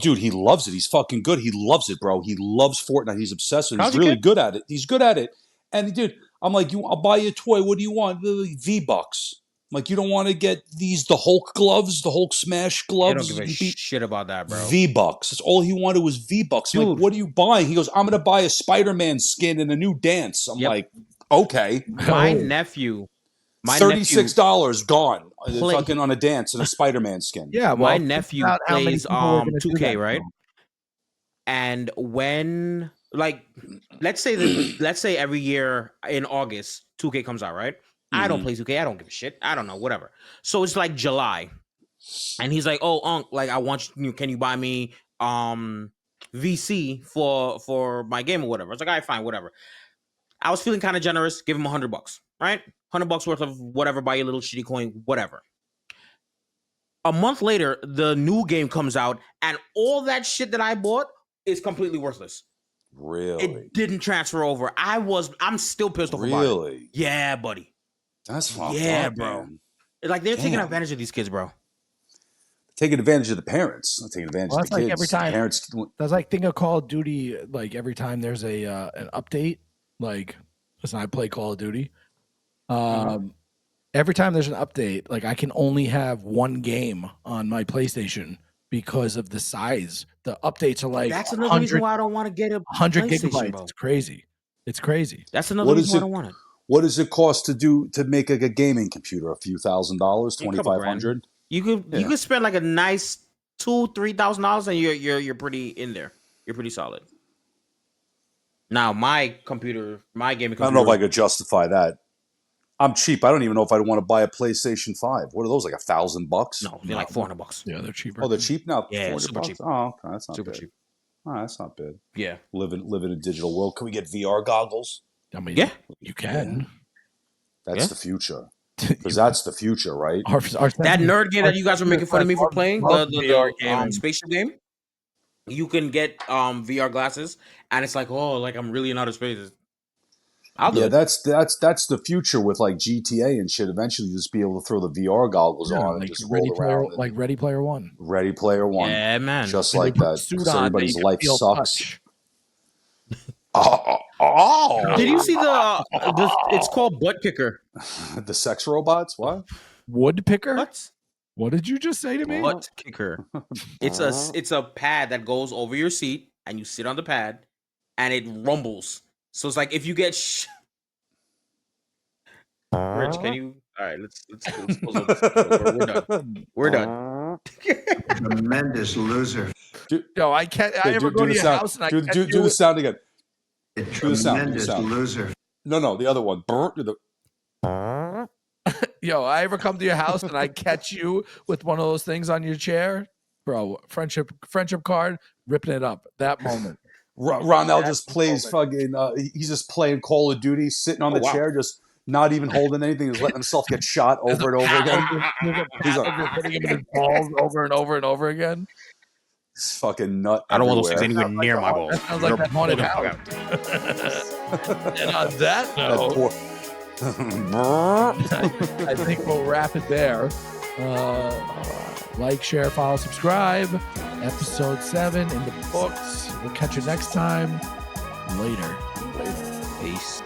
Speaker 2: Dude, he loves it. He's fucking good. He loves it, bro. He loves Fortnite. He's obsessed with it. He's really good at it. He's good at it. And dude, I'm like, I'll buy you a toy. What do you want? V-Bucks. Like, you don't want to get the Hulk gloves, the Hulk Smash gloves?
Speaker 3: I don't give a shit about that, bro.
Speaker 2: V-Bucks. That's all he wanted was V-Bucks. I'm like, what are you buying? He goes, I'm going to buy a Spider-Man skin and a new dance. I'm like, okay.
Speaker 3: My nephew.
Speaker 2: $36 gone. Fucking on a dance and a Spider-Man skin.
Speaker 1: Yeah,
Speaker 3: my nephew plays 2K, right? And when let's say every year in August 2K comes out, right? I don't play 2K. I don't give a shit. I don't know, whatever. So it's like July, and he's like, "Oh, Unc, like I want you. Can you buy me VC for my game or whatever?" I was like, "All right, fine, whatever." I was feeling kind of generous. Give him $100, right? $100 worth of whatever. Buy your little shitty coin, whatever. A month later, the new game comes out, and all that shit that I bought is completely worthless.
Speaker 2: Really?
Speaker 3: It didn't transfer over. I'm still pissed off about it.
Speaker 2: Really?
Speaker 3: Yeah, buddy.
Speaker 2: That's fucked up,
Speaker 3: bro.
Speaker 2: Man.
Speaker 3: Like they're taking advantage of these kids, bro.
Speaker 2: Taking advantage of the parents, not taking advantage of the kids.
Speaker 1: Every time
Speaker 2: parents.
Speaker 1: That's like think of Call of Duty. Like every time there's an update, like listen, I play Call of Duty. Every time there's an update, like I can only have one game on my PlayStation because of the size. The updates are like
Speaker 3: That's another reason why I don't want to get a
Speaker 1: 100
Speaker 3: PlayStation,
Speaker 1: gigabytes.
Speaker 3: bro.
Speaker 1: It's crazy. It's crazy.
Speaker 3: That's another reason why I don't want it.
Speaker 2: What does it cost to make like a gaming computer? A few $1,000s, $2,500.
Speaker 3: You could spend like a nice $2,000-$3,000 and you're pretty in there. You're pretty solid. Now my gaming computer.
Speaker 2: I don't know if I could justify that. I'm cheap. I don't even know if I'd want to buy a PlayStation 5. What are those, like $1,000?
Speaker 3: No, they're like $400.
Speaker 1: Yeah, they're cheaper.
Speaker 2: Oh, they're cheap now?
Speaker 3: Yeah, super cheap.
Speaker 2: Oh, okay. That's not
Speaker 3: Super
Speaker 2: bad.
Speaker 3: cheap.
Speaker 2: Oh, that's not bad.
Speaker 3: Yeah.
Speaker 2: Living in a digital world. Can we get VR goggles?
Speaker 1: I mean,
Speaker 3: yeah,
Speaker 1: you can.
Speaker 2: That's the future. Because that's the future, right?
Speaker 3: That nerd game that you guys were making fun of me for playing, the spaceship game. You can get VR glasses, and it's like, oh, like I'm really in outer space. I'll do it.
Speaker 2: That's the future with like GTA and shit. Eventually, you just be able to throw the VR goggles on and just roll around.
Speaker 1: Like Ready Player One.
Speaker 2: Ready Player One.
Speaker 3: Yeah, man.
Speaker 2: Just like that. Because everybody's life sucks.
Speaker 3: Did you see the it's called Butt Kicker.
Speaker 2: The sex robots? What?
Speaker 1: Woodpicker? What did you just say to me?
Speaker 3: Butt Kicker. It's a pad that goes over your seat and you sit on the pad and it rumbles. So it's like if you get Rich, can you? All right, let's close up. We're done.
Speaker 4: Tremendous loser.
Speaker 1: Yo, I can't. I ever go to your house and I
Speaker 2: do the sound again.
Speaker 4: Tremendous loser.
Speaker 2: No, the other one.
Speaker 1: Yo, I ever come to your house and I catch you with one of those things on your chair, bro? Friendship card, ripping it up. That moment.
Speaker 2: Ronnel just plays fucking. He's just playing Call of Duty, sitting on the chair, just not even holding anything. He's letting himself get shot over and over again. He's like,
Speaker 1: putting him in his balls over and over and over again.
Speaker 2: It's fucking nut.
Speaker 3: I don't want those things anywhere near my balls.
Speaker 1: That sounds like that haunted house. And on that note, I think we'll wrap it there. Like, share, follow, subscribe. Episode 7 in the books. We'll catch you next time. Later.
Speaker 3: Peace.